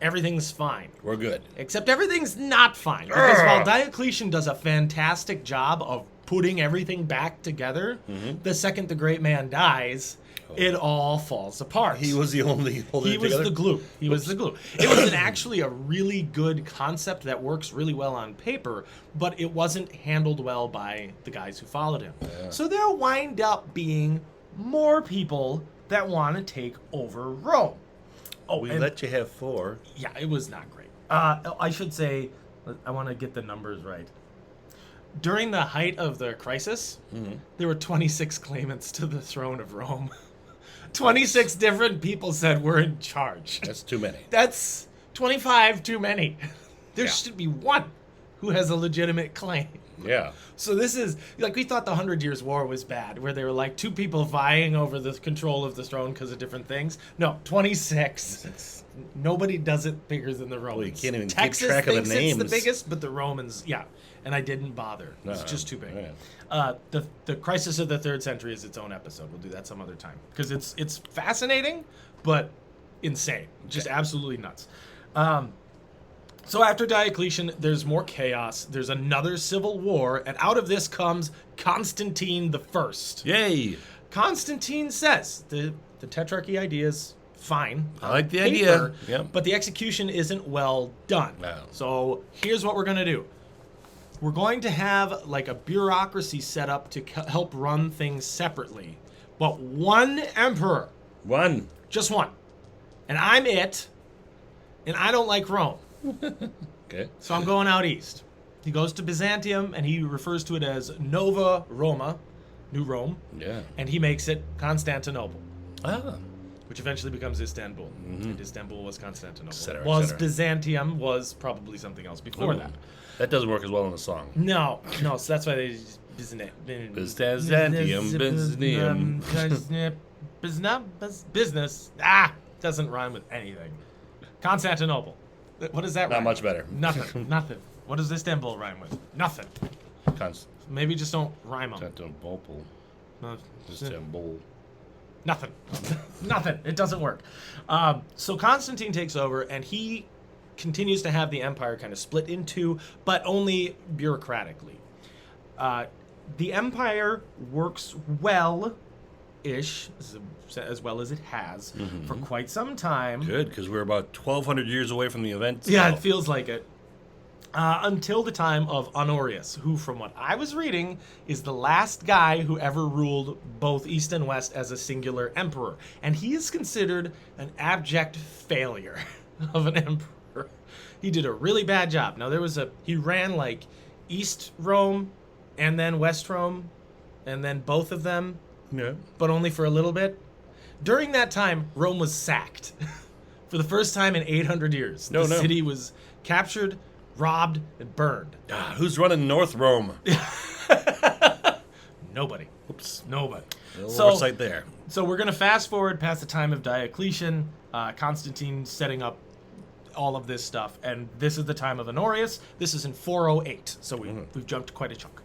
Everything's fine. We're good. Except everything's not fine. Because while Diocletian does a fantastic job of putting everything back together, the second the great man dies, it all falls apart. He was the only holding it together? He was the glue. He was the glue. It was actually a really good concept that works really well on paper, but it wasn't handled well by the guys who followed him. Yeah. So there wind up being more people that want to take over Rome. Oh, We and- let you have 4. yeah, it was not great. I should say, I want to get the numbers right. During the height of the crisis, there were 26 claimants to the throne of Rome. 26 different people said we're in charge. That's too many. That's 25 too many. There Yeah. should be one who has a legitimate claim. Yeah. So this is, like, we thought the 100 Years' War was bad, where there were, like, 2 people vying over the control of the throne because of different things. No, 26. Nobody does it bigger than the Romans. can't even keep Texas track of the thinks it's the names. biggest, but the Romans, yeah. And I didn't bother. It's No, just too big. yeah. The crisis of the 3rd century is its own episode. We'll do that some other time because it's fascinating, but insane, just absolutely nuts. So after Diocletian, there's more chaos. There's another civil war, and out of this comes Constantine the First. Yay! Constantine says the tetrarchy idea is fine. I like the on idea. paper, Yep. but the execution isn't well done. No. So here's what we're going to do. We're going to have like a bureaucracy set up to help run things separately. But one emperor, 1. just one. And I'm it, and I don't like Rome. Okay. So I'm going out east. He goes to Byzantium, and he refers to it as Nova Roma, New Rome, Yeah. and he makes it Constantinople, Ah. which eventually becomes Istanbul. And Istanbul was Constantinople. cetera, et was cetera. Byzantium, was probably something else before Ooh. that. That doesn't work as well in the song. No, so that's why they Byzantium, Byzantium. Business. Doesn't rhyme with anything. Constantinople. What does that Not rhyme? much better. Nothing. Nothing. What does Istanbul rhyme with? Nothing. Maybe just don't rhyme them. Constantinople. No, Istanbul. Nothing. Nothing. It doesn't work. So Constantine takes over, and he continues to have the empire kind of split in two, but only bureaucratically. The empire works well-ish, as well as it has, for quite some time. Good, because we're about 1,200 years away from the event. Yeah, so- it feels like it. Until the time of Honorius, who, from what I was reading, is the last guy who ever ruled both East and West as a singular emperor. And he is considered an abject failure of an emperor. He did a really bad job. Now, he ran like East Rome and then West Rome, and then both of them, Yeah. but only for a little bit. During that time, Rome was sacked. For the first time in 800 years. The city was captured, robbed, and burned. Who's running North Rome? Nobody. Oops. Nobody. A little oversight there. So we're going to fast forward past the time of Diocletian, Constantine setting up all of this stuff, and this is the time of Honorius. This is in 408, so we've jumped quite a chunk.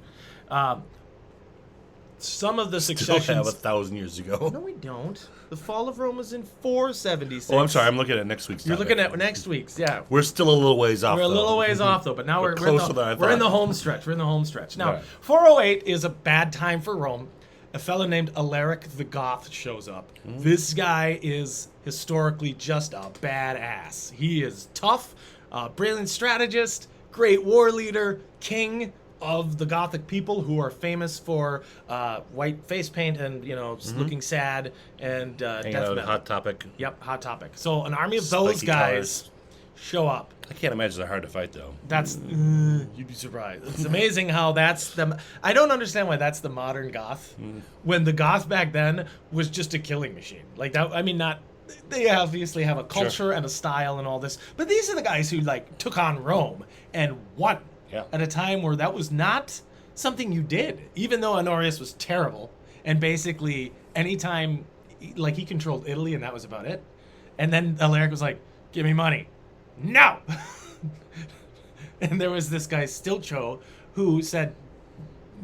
Some of the Still successions... have 1,000 years ago. No, we don't. The fall of Rome was in 476. Oh, I'm sorry. I'm looking at next week's You're topic. looking at next week's, yeah. We're still a little ways off, We're a though. little ways off, though, but now we're closer than I we're in thought. the home stretch. We're in the home stretch. Now, Right. 408 is a bad time for Rome. A fellow named Alaric the Goth shows up. This guy is historically just a badass. He is tough, brilliant strategist, great war leader, king of the Gothic people who are famous for white face paint and, looking sad and Hanging death out on metal. Hot Topic. Yep, hot topic. So an army of those Spiky guys colors. show up. I can't imagine they're hard to fight, though. That's you'd be surprised. It's amazing how that's the. I don't understand why that's the modern goth, when the goth back then was just a killing machine. Like that. I mean, not. They obviously have a culture and a style and all this, but these are the guys who like took on Rome and won at a time where that was not something you did. Even though Honorius was terrible, and basically anytime he controlled Italy, and that was about it. And then Alaric was like, "Give me money." No. And there was this guy Stilcho who said,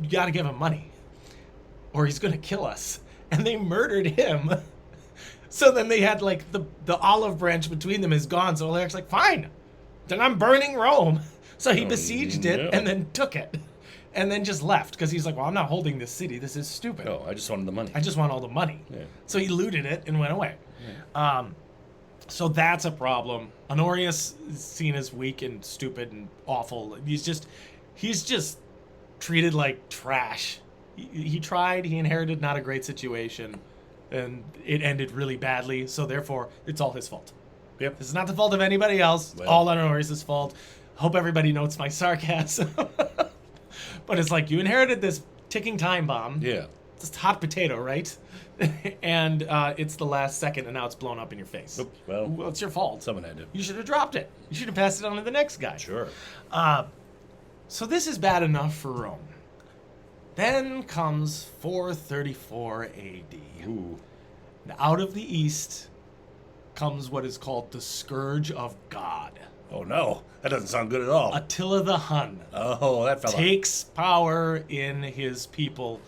"You got to give him money, or he's going to kill us." And they murdered him. So then they had like the olive branch between them is gone. So Alaric's like, "Fine, then I'm burning Rome." So he besieged it and then took it, and then just left because he's like, "Well, I'm not holding this city. This is stupid. No, I just wanted the money. I just want all the money." Yeah. So he looted it and went away. Yeah. So that's a problem. Honorius is seen as weak and stupid and awful. He's just treated like trash. He tried. He inherited not a great situation, and it ended really badly. So therefore, it's all his fault. Yep. This is not the fault of anybody else. It's all Honorius' fault. Hope everybody notes my sarcasm. But it's like, you inherited this ticking time bomb. Yeah. It's hot potato, right? And it's the last second, and now it's blown up in your face. Oops, well, it's your fault. Someone had to. You should have dropped it. You should have passed it on to the next guy. Sure. So this is bad enough for Rome. Then comes 434 AD. Ooh. And out of the east comes what is called the Scourge of God. Oh no, that doesn't sound good at all. Attila the Hun Oh, that fella. takes power in his people,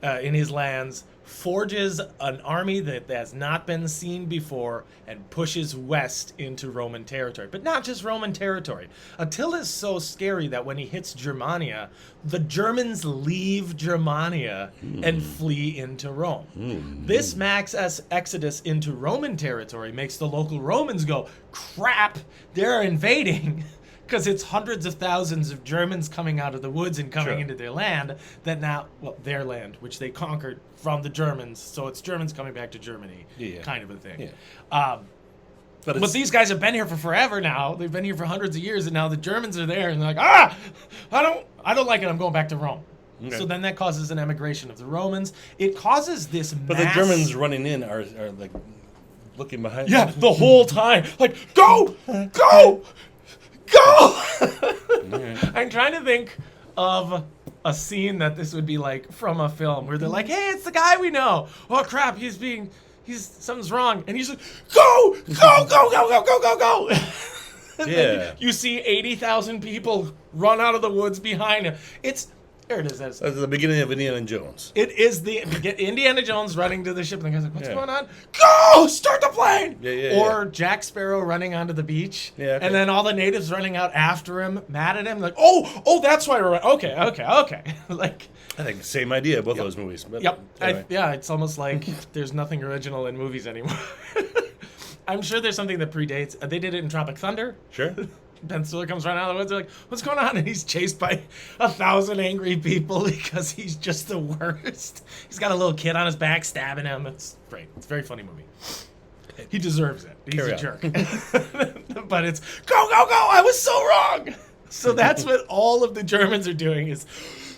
in his lands, forges an army that has not been seen before, and pushes west into Roman territory. But not just Roman territory. Attila is so scary that when he hits Germania, the Germans leave Germania and flee into Rome. This mass exodus into Roman territory makes the local Romans go, "Crap, they're invading." Because it's hundreds of thousands of Germans coming out of the woods and coming into their land their land, which they conquered from the Germans. So it's Germans coming back to Germany, kind of a thing. Yeah. But these guys have been here for forever now. They've been here for hundreds of years, and now the Germans are there, and they're like, I don't like it. I'm going back to Rome. Okay. So then that causes an emigration of the Romans. It causes this But the Germans running in are like looking behind. Yeah, the whole time. Like, go! Go! Go! I'm trying to think of a scene that this would be like from a film where they're like, "Hey, it's the guy we know. Oh crap, something's wrong." And he's like, "Go! Go, go, go, go, go, go, go!" Yeah. You see 80,000 people run out of the woods behind him. There it is. That's the beginning of Indiana Jones. It is Indiana Jones running to the ship, and the guy's like, "What's going on?" "Go! Start the plane!" Or Jack Sparrow running onto the beach, and then all the natives running out after him, mad at him, like, "Oh, that's why we're okay." Like, I think same idea, both those movies. But Anyway. It's almost like there's nothing original in movies anymore. I'm sure there's something that predates. They did it in Tropic Thunder. Sure. Ben Stiller comes running out of the woods. They're like, "What's going on?" And he's chased by 1,000 angry people because he's just the worst. He's got a little kid on his back stabbing him. It's great. It's a very funny movie. He deserves it. He's a jerk. But it's, go, go, go! I was so wrong! So that's what all of the Germans are doing is,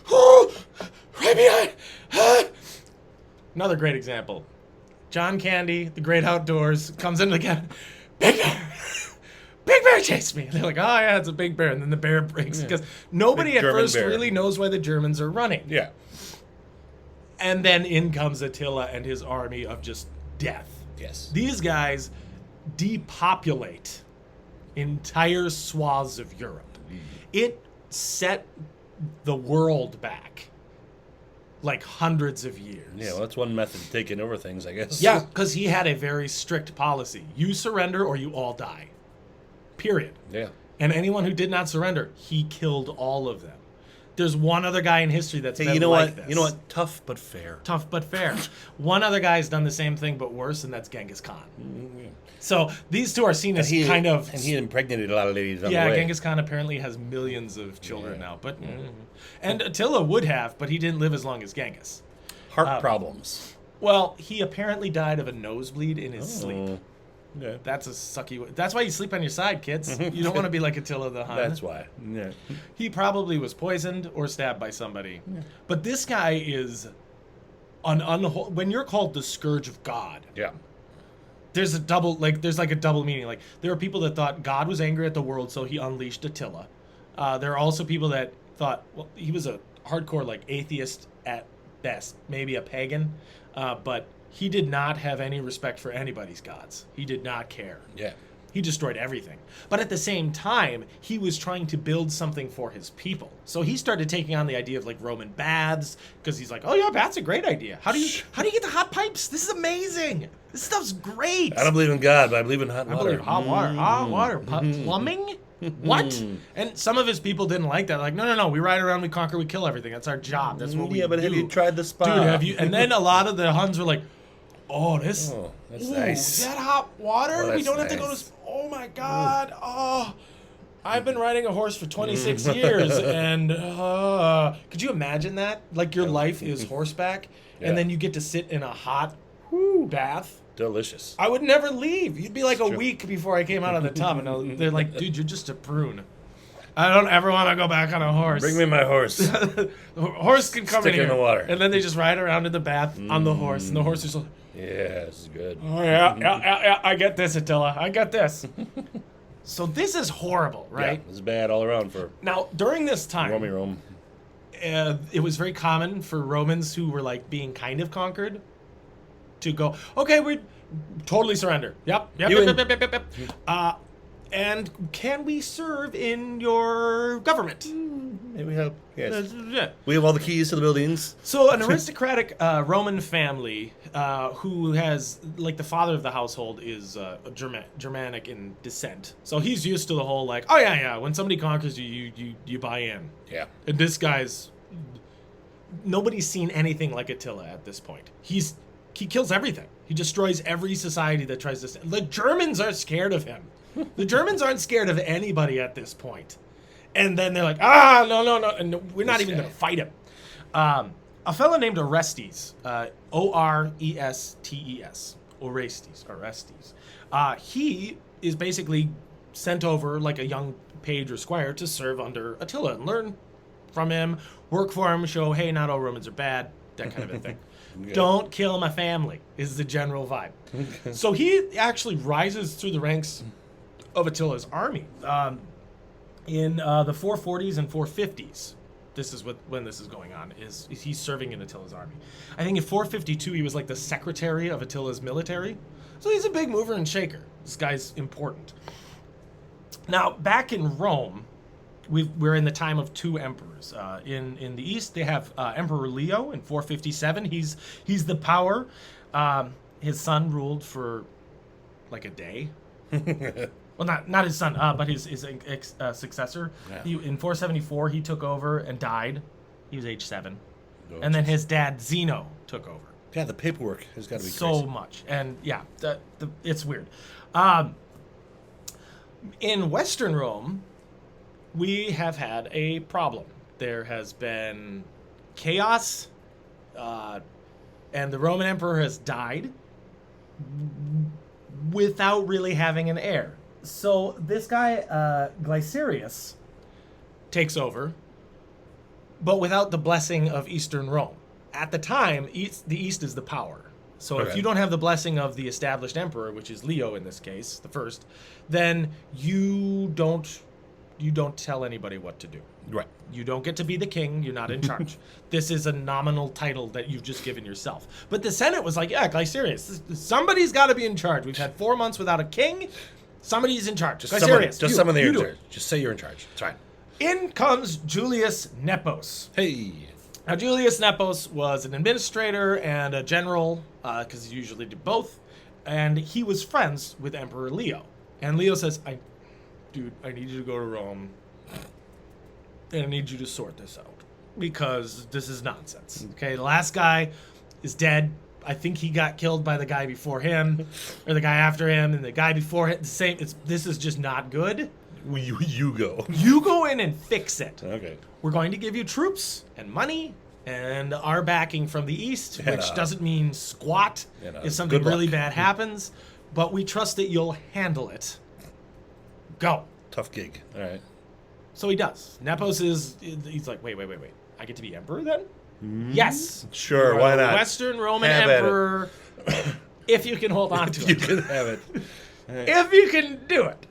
right behind! Another great example. John Candy, The Great Outdoors, comes into the cabin. "Big bear! Big bear chased me!" And they're like, "Oh yeah, it's a big bear." And then the bear breaks because nobody at first really knows why the Germans are running. Yeah. And then in comes Attila and his army of just death. Yes. These guys depopulate entire swaths of Europe. It set the world back like hundreds of years. Yeah, well, that's one method of taking over things, I guess. Yeah, because he had a very strict policy. You surrender or you all die. Period. Yeah. And anyone who did not surrender, he killed all of them. There's one other guy in history that's been like this. You know what? Tough but fair. Tough but fair. One other guy's done the same thing but worse, and that's Genghis Khan. So these two are seen as kind of... And he impregnated a lot of ladies on the way. Yeah, Genghis Khan apparently has millions of children now. But and Attila would have, but he didn't live as long as Genghis. Heart problems. Well, he apparently died of a nosebleed in his sleep. Yeah. That's a sucky way. That's why you sleep on your side, kids. You don't want to be like Attila the Hun. That's why. Yeah. He probably was poisoned or stabbed by somebody. Yeah. But this guy is when you're called the Scourge of God. Yeah. There's a double meaning. Like, there are people that thought God was angry at the world, so he unleashed Attila. There are also people that thought, well, he was a hardcore like atheist at best, maybe a pagan, but he did not have any respect for anybody's gods. He did not care. Yeah. He destroyed everything. But at the same time, he was trying to build something for his people. So he started taking on the idea of like Roman baths, because he's like, oh yeah, baths a great idea. How do you get the hot pipes? This is amazing. This stuff's great. I don't believe in God, but I believe in hot water. I believe hot water. Hot water. Plumbing? What? And some of his people didn't like that. Like, no. We ride around, we conquer, we kill everything. That's our job. That's what we do. Yeah, but have you tried the spa? Dude, have you? And then a lot of the Huns were like, that's nice. That hot water? Oh, we don't have to nice. go to... Oh my God. Oh, I've been riding a horse for 26 years. And could you imagine that? Like your life is horseback, and then you get to sit in a hot bath. Delicious. I would never leave. You'd be like a week before I came out of the tub. And they're like, dude, you're just a prune. I don't ever want to go back on a horse. Bring me my horse. The horse can come Stick in it here. in the water. And then they just ride around in the bath on the horse. And the horse is like, Yeah, this is good. oh, yeah, I get this, Attila. I get this. So this is horrible, right? Yeah, this is bad all around for Now, during this time, Rome. it was very common for Romans who were like being kind of conquered to go, okay, we totally surrender. Yep. And can we serve in your government? Maybe help. Yes. Yeah. We have all the keys to the buildings. So an aristocratic Roman family who has, like, the father of the household is Germanic in descent. So he's used to the whole, like, oh, yeah, when somebody conquers you, you buy in. Yeah. And this guy's... Nobody's seen anything like Attila at this point. He kills everything. He destroys every society that tries to... The Germans are scared of him. The Germans aren't scared of anybody at this point. And then they're like, no, and we're not even going to fight him. A fellow named Orestes, Orestes, Orestes. He is basically sent over like a young page or squire to serve under Attila and learn from him, work for him, show, hey, not all Romans are bad, that kind of a thing. Yeah. Don't kill my family is the general vibe. So he actually rises through the ranks of Attila's army in the 440s and 450s. This is when this is going on. Is he's serving in Attila's army? I think in 452 he was like the secretary of Attila's military. So he's a big mover and shaker. This guy's important. Now back in Rome, we're in the time of two emperors. In the east they have Emperor Leo in 457. He's the power. His son ruled for like a day. Well, not his son, but his successor. Yeah. In 474, he took over and died. He was age 7. Oh, and then his dad, Zeno, took over. Yeah, the paperwork has got to be so crazy. much. And yeah, it's weird. In Western Rome, we have had a problem. There has been chaos, and the Roman emperor has died without really having an heir. So this guy, Glycerius, takes over, but without the blessing of Eastern Rome. At the time, the East is the power. So if you don't have the blessing of the established emperor, which is Leo in this case, the first, then you don't tell anybody what to do. Right. You don't get to be the king. You're not in charge. This is a nominal title that you've just given yourself. But the Senate was like, yeah, Glycerius, somebody's got to be in charge. We've had 4 months without a king. Somebody's in charge. Just someone there in charge. Just say you're in charge. It's fine. In comes Julius Nepos. Hey. Now, Julius Nepos was an administrator and a general, because he usually did both. And he was friends with Emperor Leo. And Leo says, dude, I need you to go to Rome. And I need you to sort this out. Because this is nonsense. Okay, the last guy is dead. I think he got killed by the guy before him, or the guy after him, and the guy before it. The same. This is just not good. You go. You go in and fix it. Okay. We're going to give you troops and money and our backing from the east, which doesn't mean squat if something really bad happens. But we trust that you'll handle it. Go. Tough gig. All right. So he does. Nepos he's like, wait. I get to be emperor then? Yes. Sure, why not? Western Roman emperor, if you can hold on to it. You can have it. If you can do it.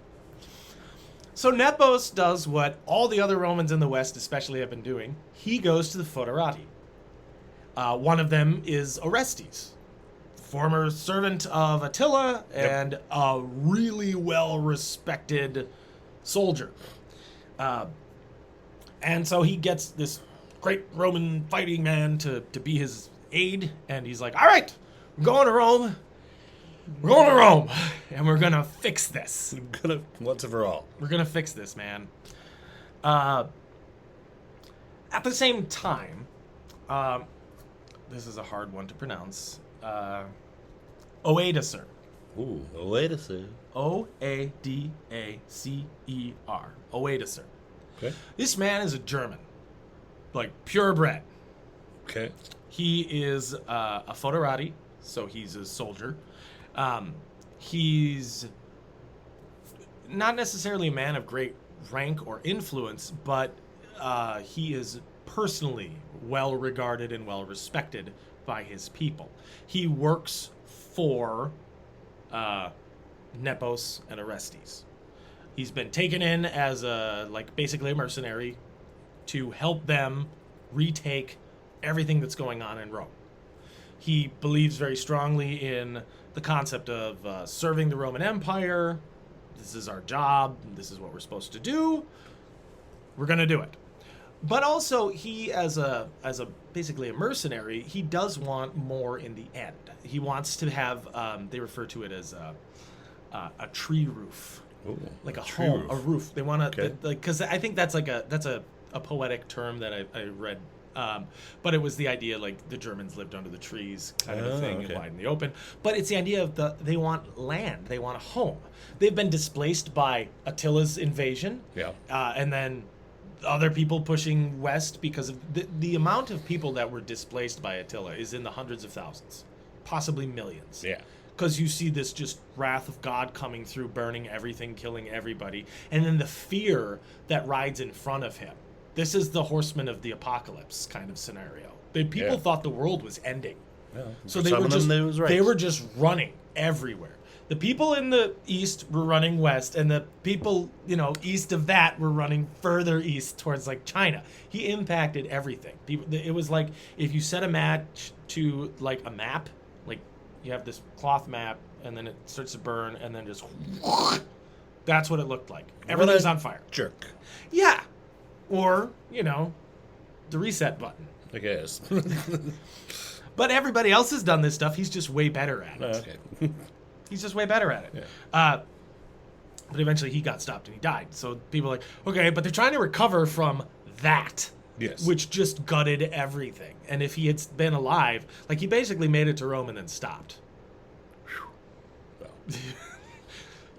So Nepos does what all the other Romans in the West especially have been doing. He goes to the foederati. One of them is Orestes. former servant of Attila and a really well-respected soldier. And so he gets this great Roman fighting man to be his aide, and he's like, all right, we're going to Rome. We're going to Rome, and we're going to fix this. Once and for all. We're going to fix this, man. At the same time, this is a hard one to pronounce. Oedacer. Ooh, Oedacer. O-A-D-A-C-E-R. Oedacer. Okay. This man is a German. Like, purebred. Okay. He is a foederati, so he's a soldier. He's not necessarily a man of great rank or influence, but he is personally well regarded and well respected by his people. He works for Nepos and Orestes. He's been taken in as basically a mercenary to help them retake everything that's going on in Rome. He believes very strongly in the concept of serving the Roman Empire. This is our job. This is what we're supposed to do. We're going to do it. But also, he, as a basically a mercenary, he does want more in the end. He wants to have, they refer to it as a tree roof. Ooh, like a tree home, roof. a roof. They want to, Okay. because I think that's a poetic term that I read. But it was the idea like the Germans lived under the trees kind of a thing, okay. wide in the open. But it's the idea of they want land, they want a home. They've been displaced by Attila's invasion, Yeah. and then other people pushing west because of the amount of people that were displaced by Attila is in the hundreds of thousands, possibly millions. Yeah. Because you see this just wrath of God coming through, burning everything, killing everybody, and then the fear that rides in front of him. This is the horseman of the apocalypse kind of scenario. People thought the world was ending. Yeah. So For some of them, it was right. they were just running everywhere. The people in the east were running west, and the people, east of that were running further east towards like China. He impacted everything. It was like if you set a match to like a map, like you have this cloth map, and then it starts to burn, and then just that's what it looked like. Everything's on fire. Jerk. Yeah. Or, the reset button. I guess. But everybody else has done this stuff. He's just way better at it. Okay. He's just way better at it. Yeah. But eventually he got stopped and he died. So people are like, okay, but they're trying to recover from that. Yes. Which just gutted everything. And if he had been alive, like he basically made it to Rome and then stopped.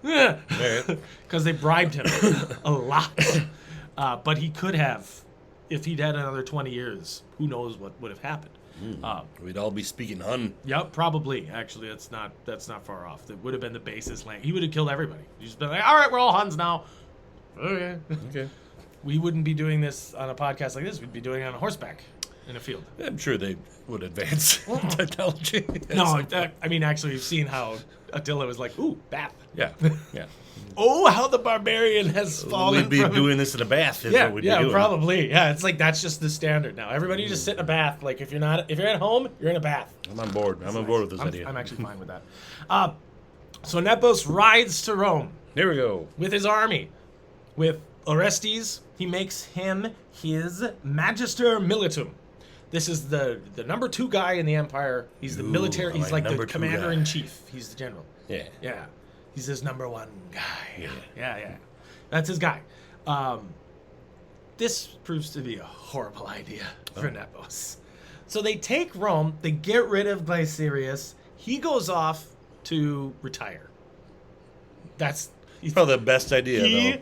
Well. Because they bribed him a lot. But he could have, if he'd had another 20 years, who knows what would have happened. We'd all be speaking Hun. Yep, probably. Actually, that's not far off. That would have been the basis land. He would have killed everybody. He'd just been like, all right, we're all Huns now. Okay. Okay. We wouldn't be doing this on a podcast like this. We'd be doing it on horseback in a field. I'm sure they would advance technology. No, actually, we've seen how Attila was like, ooh, bath. Yeah. Yeah. Oh, how the barbarian has fallen We'd be from doing this in a bath. Is what we'd be doing. probably. Yeah, it's like that's just the standard now. Everybody just sit in a bath. Like if you're at home, you're in a bath. I'm on board. I'm on board with this idea. I'm actually fine with that. So Nepos rides to Rome Here we go. with his army. With Orestes, he makes him his Magister Militum. This is the number 2 guy in the empire. He's the military. He's like the number 2 commander guy. in chief. He's the general. Yeah. Yeah. He's his number 1 guy. Yeah. Yeah. That's his guy. This proves to be a horrible idea for Nepos. So they take Rome. They get rid of Glycerius. He goes off to retire. That's Probably the best idea, though.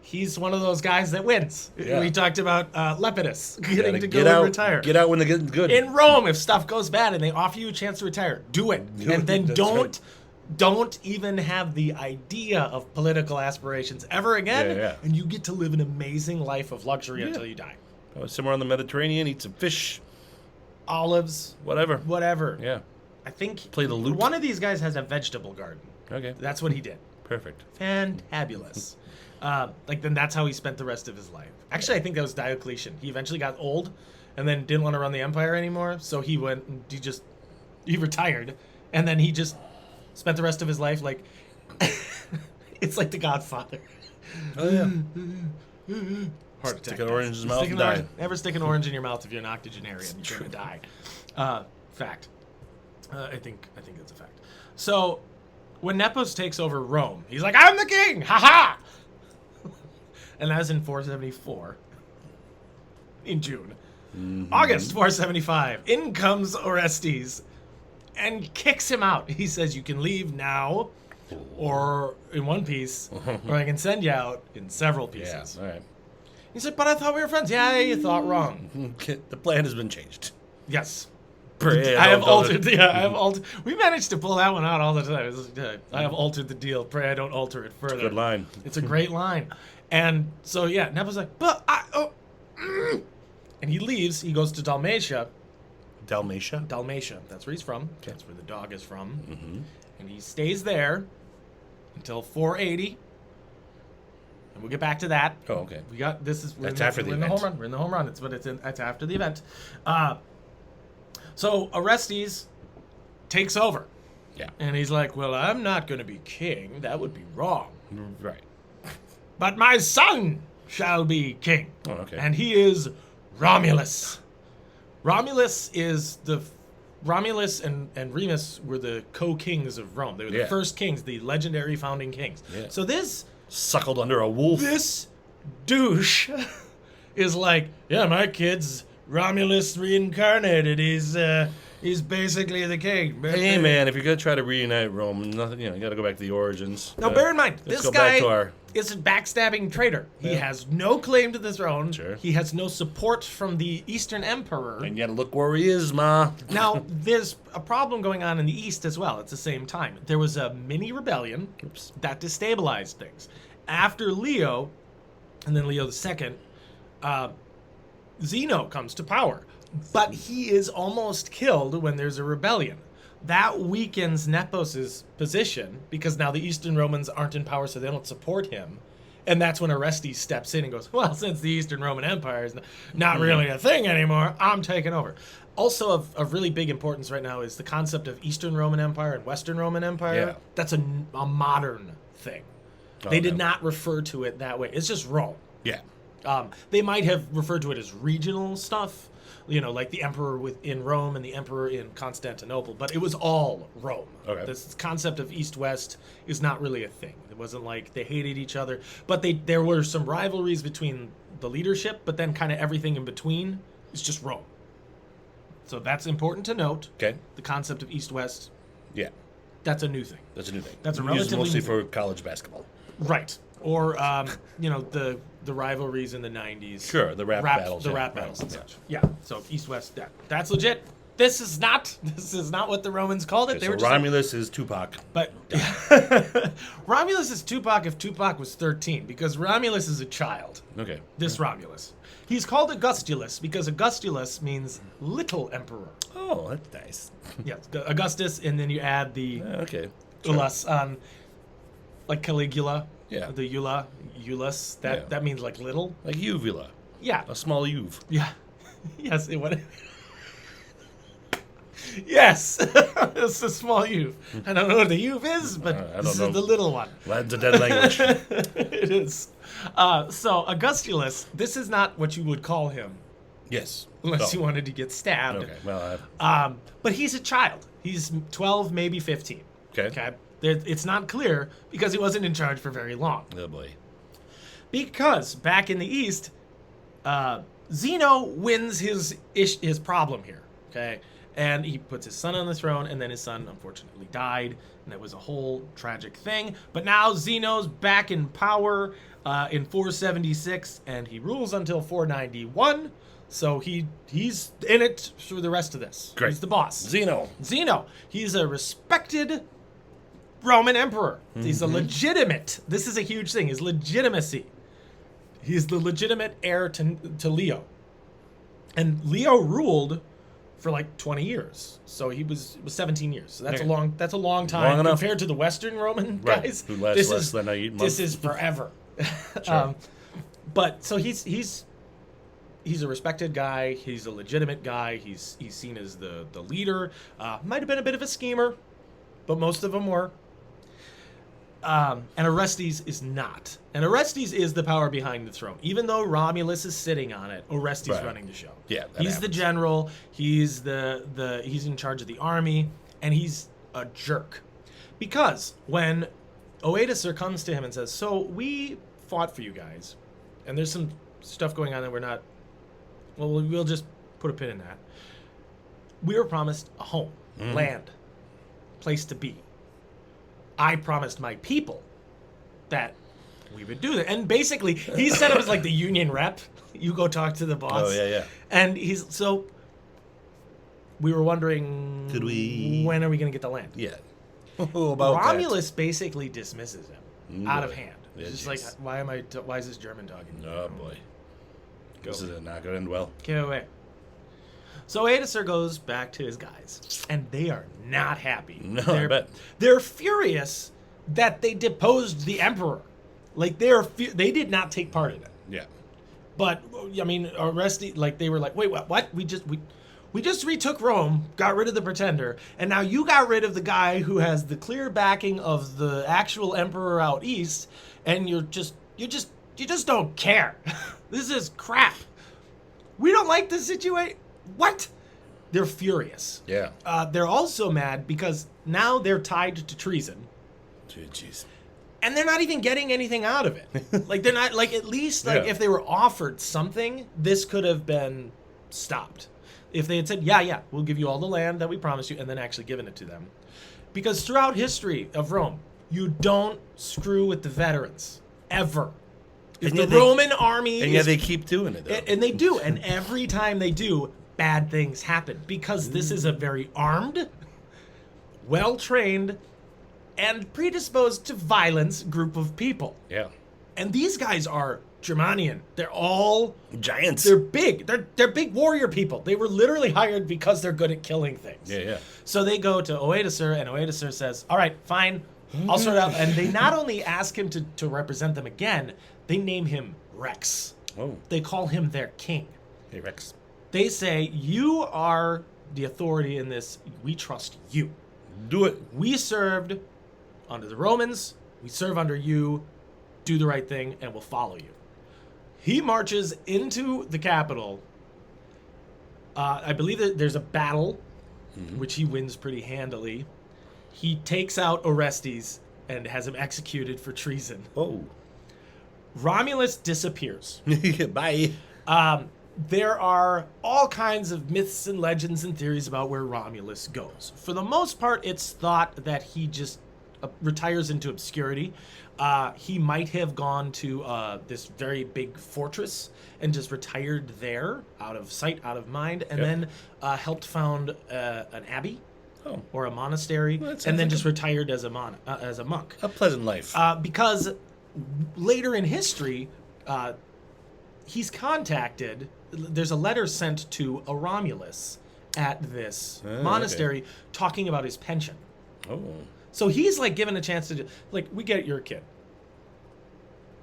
He's one of those guys that wins. Yeah. We talked about Lepidus getting to get go out, and retire. Get out when the getting good. In Rome, if stuff goes bad and they offer you a chance to retire, do it. Do And it. then That's don't even have the idea of political aspirations ever again. Yeah. And you get to live an amazing life of luxury until you die. Somewhere on the Mediterranean, eat some fish, Olives, whatever. Yeah. I think Play the lute. one of these guys has a vegetable garden. Okay. That's what he did. Perfect. Fantabulous. Then that's how he spent the rest of his life. Actually, I think that was Diocletian. He eventually got old and then didn't want to run the empire anymore. So he went and he retired And then he just spent the rest of his life like, it's like The Godfather. Oh, yeah. Heart attack. Stick an orange in his mouth and die. Never stick an orange in your mouth if you're an octogenarian. You're going to die. Fact. I think it's a fact. So, when Nepos takes over Rome, he's like, I'm the king! Ha-ha! And that was in 474. In June. August 475. In comes Orestes and kicks him out. He says, you can leave now or in one piece, or I can send you out in several pieces. Yeah, all right. He's like, but I thought we were friends. Yeah, you thought wrong. The plan has been changed. Yes. Pray I have don't altered. Yeah, I have altered. We managed to pull that one out all the time. I have altered the deal. Pray I don't alter it further. Good line. It's a great line. And so, yeah, Nepos like, but and he leaves. He goes to Dalmatia. Dalmatia? Dalmatia. That's where he's from. Okay. That's where the dog is from. Mm-hmm. And he stays there until 480. And we'll get back to that. Oh, okay. We got this is That's after the event. home run. We're in the home run. It's after the event. So Orestes takes over. Yeah. And he's like, well, I'm not going to be king. That would be wrong. Right. But my son shall be king. Oh, okay. And he is Romulus. Romulus and Remus were the co-kings of Rome. They were the first kings, the legendary founding kings. Yeah. So this suckled under a wolf. This douche is like, yeah, my kid's Romulus reincarnated. He's basically the king. Hey man, if you're gonna try to reunite Rome, nothing. You got to go back to the origins. Now, bear in mind, this guy is a backstabbing traitor. He has no claim to the throne. Sure. He has no support from the Eastern Emperor. And you gotta look where he is, ma. Now, there's a problem going on in the East as well at the same time. There was a mini rebellion that destabilized things. After Leo, and then Leo II, Zeno comes to power. But he is almost killed when there's a rebellion. That weakens Nepos' position because now the Eastern Romans aren't in power, so they don't support him. And that's when Orestes steps in and goes, well, since the Eastern Roman Empire is not really a thing anymore, I'm taking over. Also of really big importance right now is the concept of Eastern Roman Empire and Western Roman Empire. Yeah. That's a modern thing. They did not refer to it that way. It's just Rome. Yeah. They might have referred to it as regional stuff, like the emperor in Rome and the emperor in Constantinople, but it was all Rome. Okay. This concept of East-West is not really a thing. It wasn't like they hated each other, but there were some rivalries between the leadership, but then kind of everything in between is just Rome. So that's important to note. Okay. The concept of East-West. Yeah. That's a new thing. That's a new thing. That's a relatively mostly for college basketball. Right. Or, the rivalries in the 90s. Sure, the rap battles. The rap battles and such. Yeah, so East-West, that's legit. This is not what the Romans called it. Okay, so Romulus is Tupac. But Romulus is Tupac if Tupac was 13, because Romulus is a child. Okay. This Romulus. He's called Augustulus because Augustulus means little emperor. Oh, that's nice. Yes, Augustus, and then you add the ulus on, like Caligula. Yeah. The Eulus, that means like little. Like uvula. Yeah. A small uve. Yeah. Yes, yes, it's a small uve. I don't know what the uve is, but this is the little one. Latin's a dead language. It is. So Augustulus, this is not what you would call him. Yes. Unless you wanted to get stabbed. Okay. Well, but he's a child. He's 12, maybe 15. Okay. It's not clear because he wasn't in charge for very long. Oh boy. Because back in the East, Zeno wins his problem here. Okay. And he puts his son on the throne, and then his son unfortunately died, and that was a whole tragic thing. But now Zeno's back in power in 476, and he rules until 491. So he's in it through the rest of this. Great. He's the boss. Zeno. He's a respected Roman emperor. Mm-hmm. He's a legitimate. This is a huge thing. His legitimacy. He's the legitimate heir to Leo. And Leo ruled for like 20 years. So he was 17 years. So that's a long time compared to the Western Roman guys. Who lasts less than a month. This is forever. Sure. But so he's a respected guy. He's a legitimate guy. He's seen as the leader. Might have been a bit of a schemer. but most of them were. And Orestes is not. And Orestes is the power behind the throne. Even though Romulus is sitting on it, Orestes running the show. Yeah, he's the general. He's he's in charge of the army, and he's a jerk. Because when Oedesir comes to him and says, "So we fought for you guys, and there's some stuff going on that we're not. Well, we'll just put a pin in that. We were promised a home, land, place to be. I promised my people that we would do that." And basically, he set up as like the union rep. You go talk to the boss. Oh, yeah. And we were wondering, when are we going to get the land? Yeah. About Romulus basically dismisses him out of hand. Yeah, It's just like, why is this German talking? Oh, boy. Go. This is not going to end well. Get away. So Oedesir goes back to his guys, and they are not happy. No, I bet. They're furious that they deposed the emperor. Like, they did not take part in it. Yeah. But, I mean, Orestes, like, they were like, wait, what? We just retook Rome, got rid of the pretender, and now you got rid of the guy who has the clear backing of the actual emperor out east, and you just don't care. This is crap. We don't like this situation. What? They're furious. Yeah. They're also mad because now they're tied to treason. Jeez. And they're not even getting anything out of it. Like, they're not, like, at least, like, if they were offered something, this could have been stopped. If they had said, yeah, we'll give you all the land that we promised you, and then actually given it to them. Because throughout history of Rome, you don't screw with the veterans. Ever. If the Roman army and yet they keep doing it, though. And they do. And every time they do, bad things happen. Because this is a very armed, well-trained, and predisposed to violence group of people. Yeah. And these guys are Germanian. They're all giants. They're big. They're big warrior people. They were literally hired because they're good at killing things. Yeah. So they go to Oedesir, and Oedesir says, "All right, fine, I'll sort it out." And they not only ask him to represent them again, they name him Rex. Oh. They call him their king. Hey, Rex. They say, "You are the authority in this. We trust you. Do it." We served under the Romans. We serve under you. Do the right thing, and we'll follow you." He marches into the capital. I believe that there's a battle, which he wins pretty handily. He takes out Orestes and has him executed for treason. Oh. Romulus disappears. Bye. There are all kinds of myths and legends and theories about where Romulus goes. For the most part, it's thought that he just retires into obscurity. He might have gone to this very big fortress and just retired there, out of sight, out of mind, and then helped found an abbey or a monastery, and then just retired as a monk. A pleasant life. Because later in history, he's contacted. There's a letter sent to a Romulus at this monastery talking about his pension. Oh. So he's like given a chance to we get it, you're a kid.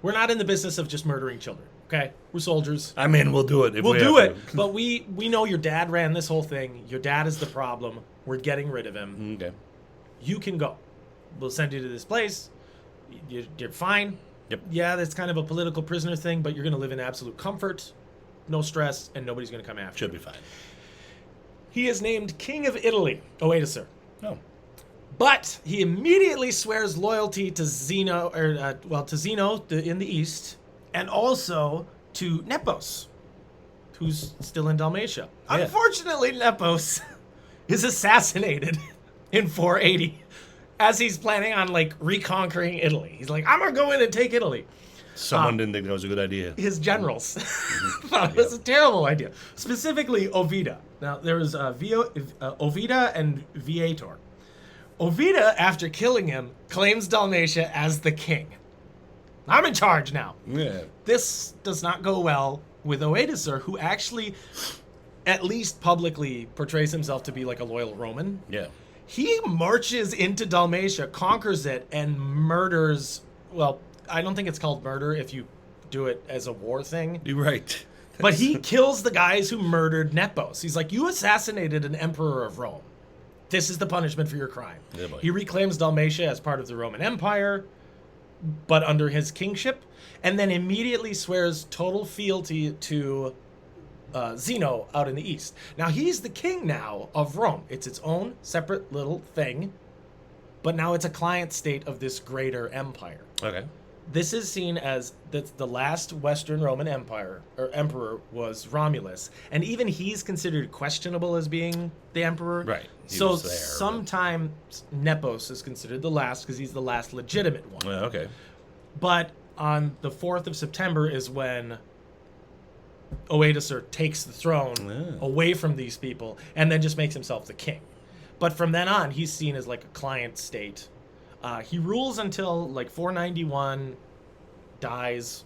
We're not in the business of just murdering children, okay? We're soldiers. I mean, we'll do it if we'll we do have it. to. But we know your dad ran this whole thing. Your dad is the problem. We're getting rid of him. Okay. You can go. We'll send you to this place. You're fine. Yep. Yeah, that's kind of a political prisoner thing, but you're going to live in absolute comfort, no stress, and nobody's going to come after you. Should be fine. He is named King of Italy, Oedesir. Oh. But he immediately swears loyalty to Zeno, to Zeno in the east, and also to Nepos, who's still in Dalmatia. Yeah. Unfortunately, Nepos is assassinated in 480 as he's planning on reconquering Italy. He's like, I'm gonna go in and take Italy. Someone didn't think that was a good idea. His generals thought it was a terrible idea. Specifically, Ovida. Now, there was Ovida and Viator. Ovida, after killing him, claims Dalmatia as the king. I'm in charge now. Yeah. This does not go well with Oedesir, who actually, at least publicly, portrays himself to be like a loyal Roman. Yeah. He marches into Dalmatia, conquers it, and murders... Well, I don't think it's called murder if you do it as a war thing. You're right. But he kills the guys who murdered Nepos. He's like, you assassinated an emperor of Rome. This is the punishment for your crime. Yeah, boy. He reclaims Dalmatia as part of the Roman Empire, but under his kingship, and then immediately swears total fealty to Zeno out in the east. Now, he's the king now of Rome. It's its own separate little thing, but now it's a client state of this greater empire. Okay. This is seen as the last Western Roman Empire or emperor was Romulus, and even he's considered questionable as being the emperor. Right. He So was there, sometimes Nepos is considered the last because he's the last legitimate one. Well, okay. But on the 4th of September is when Oedesir takes the throne away from these people and then just makes himself the king. But from then on, he's seen as like a client state. He rules until like 491, dies,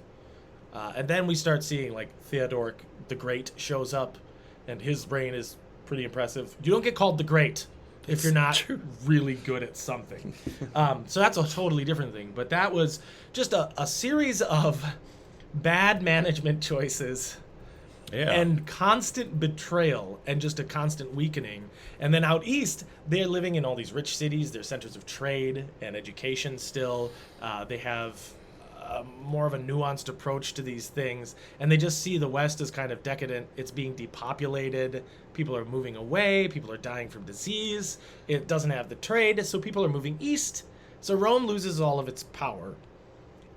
and then we start seeing like Theodoric the Great shows up, and his reign is pretty impressive. You don't get called the Great if you're not really good at something. So that's a totally different thing. But that was just a series of bad management choices. Yeah. And constant betrayal and just a constant weakening. And then out east, they're living in all these rich cities. They're centers of trade and education still. They have more of a nuanced approach to these things. And they just see the West as kind of decadent. It's being depopulated. People are moving away. People are dying from disease. It doesn't have the trade, so people are moving east. So Rome loses all of its power.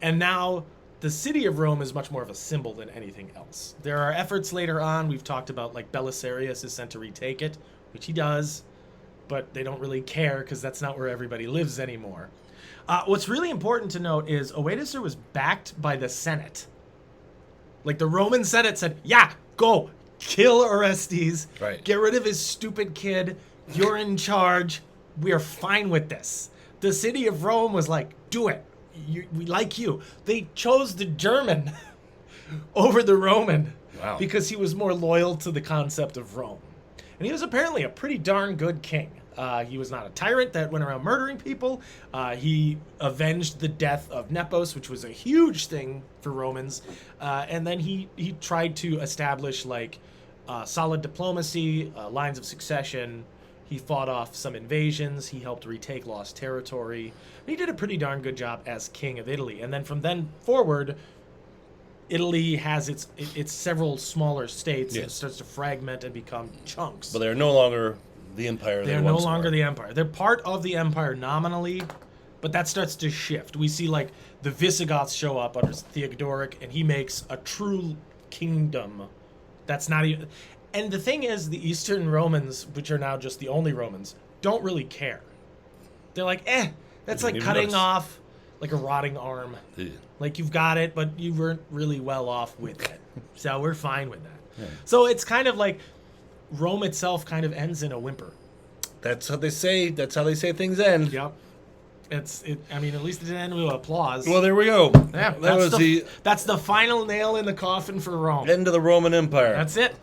And now the city of Rome is much more of a symbol than anything else. There are efforts later on. We've talked about like Belisarius is sent to retake it, which he does, but they don't really care because that's not where everybody lives anymore. What's really important to note is Oedesir was backed by the Senate. Like the Roman Senate said, yeah, go kill Orestes, Right. get rid of his stupid kid, you're in charge, we're fine with this. The city of Rome was like, do it. We like you. They chose the German over the Roman because he was more loyal to the concept of Rome. And he was apparently a pretty darn good king. He was not a tyrant that went around murdering people. He avenged the death of Nepos, which was a huge thing for Romans. And then he tried to establish like solid diplomacy, lines of succession. He fought off some invasions. He helped retake lost territory. He did a pretty darn good job as king of Italy. And then from then forward, Italy has its several smaller states. Yes. And it starts to fragment and become chunks. But they're no longer the empire They're no longer the empire. They're part of the empire nominally, but that starts to shift. We see like the Visigoths show up under Theodoric, and he makes a true kingdom. That's not even... And the thing is, the Eastern Romans, which are now just the only Romans, don't really care. They're like, that's like cutting off like a rotting arm. Yeah. Like you've got it, but you weren't really well off with it. So we're fine with that. Yeah. So it's kind of like Rome itself kind of ends in a whimper. That's how they say. That's how they say things end. Yep. I mean, at least it didn't end with applause. Well, there we go. Yeah, that's the final nail in the coffin for Rome. End of the Roman Empire. That's it.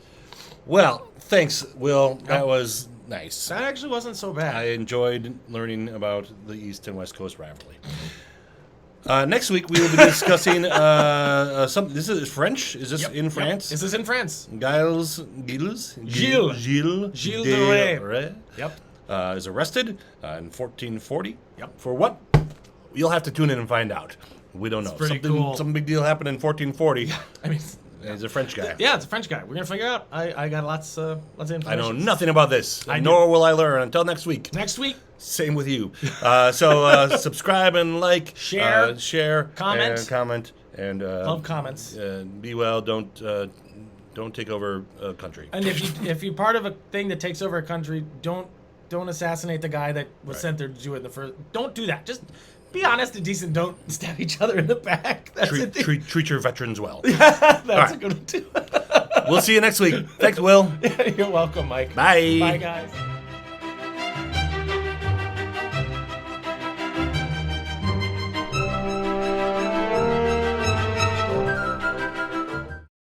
Well, thanks, Will. That was nice. That actually wasn't so bad. I enjoyed learning about the East and West Coast rivalry. Next week we will be discussing This is French. Is this in France? This is in France. Gilles de Rais. Yep. Is arrested in 1440. Yep. For what? You'll have to tune in and find out. We don't know. Pretty cool. Some big deal happened in 1440. Yeah. I mean. He's a French guy. Yeah, it's a French guy. We're gonna figure out. I got lots of information. I know nothing about this, nor will I learn until next week. Next week. Same with you. So subscribe and like, share, comment, and love comments. Be well. Don't take over a country. And if you're part of a thing that takes over a country, don't assassinate the guy that was sent there to do it in the first. Don't do that. Just be honest and decent. Don't stab each other in the back. That's treat your veterans well. That's a good one too. We'll see you next week. Thanks, Will. You're welcome, Mike. Bye. Bye, guys.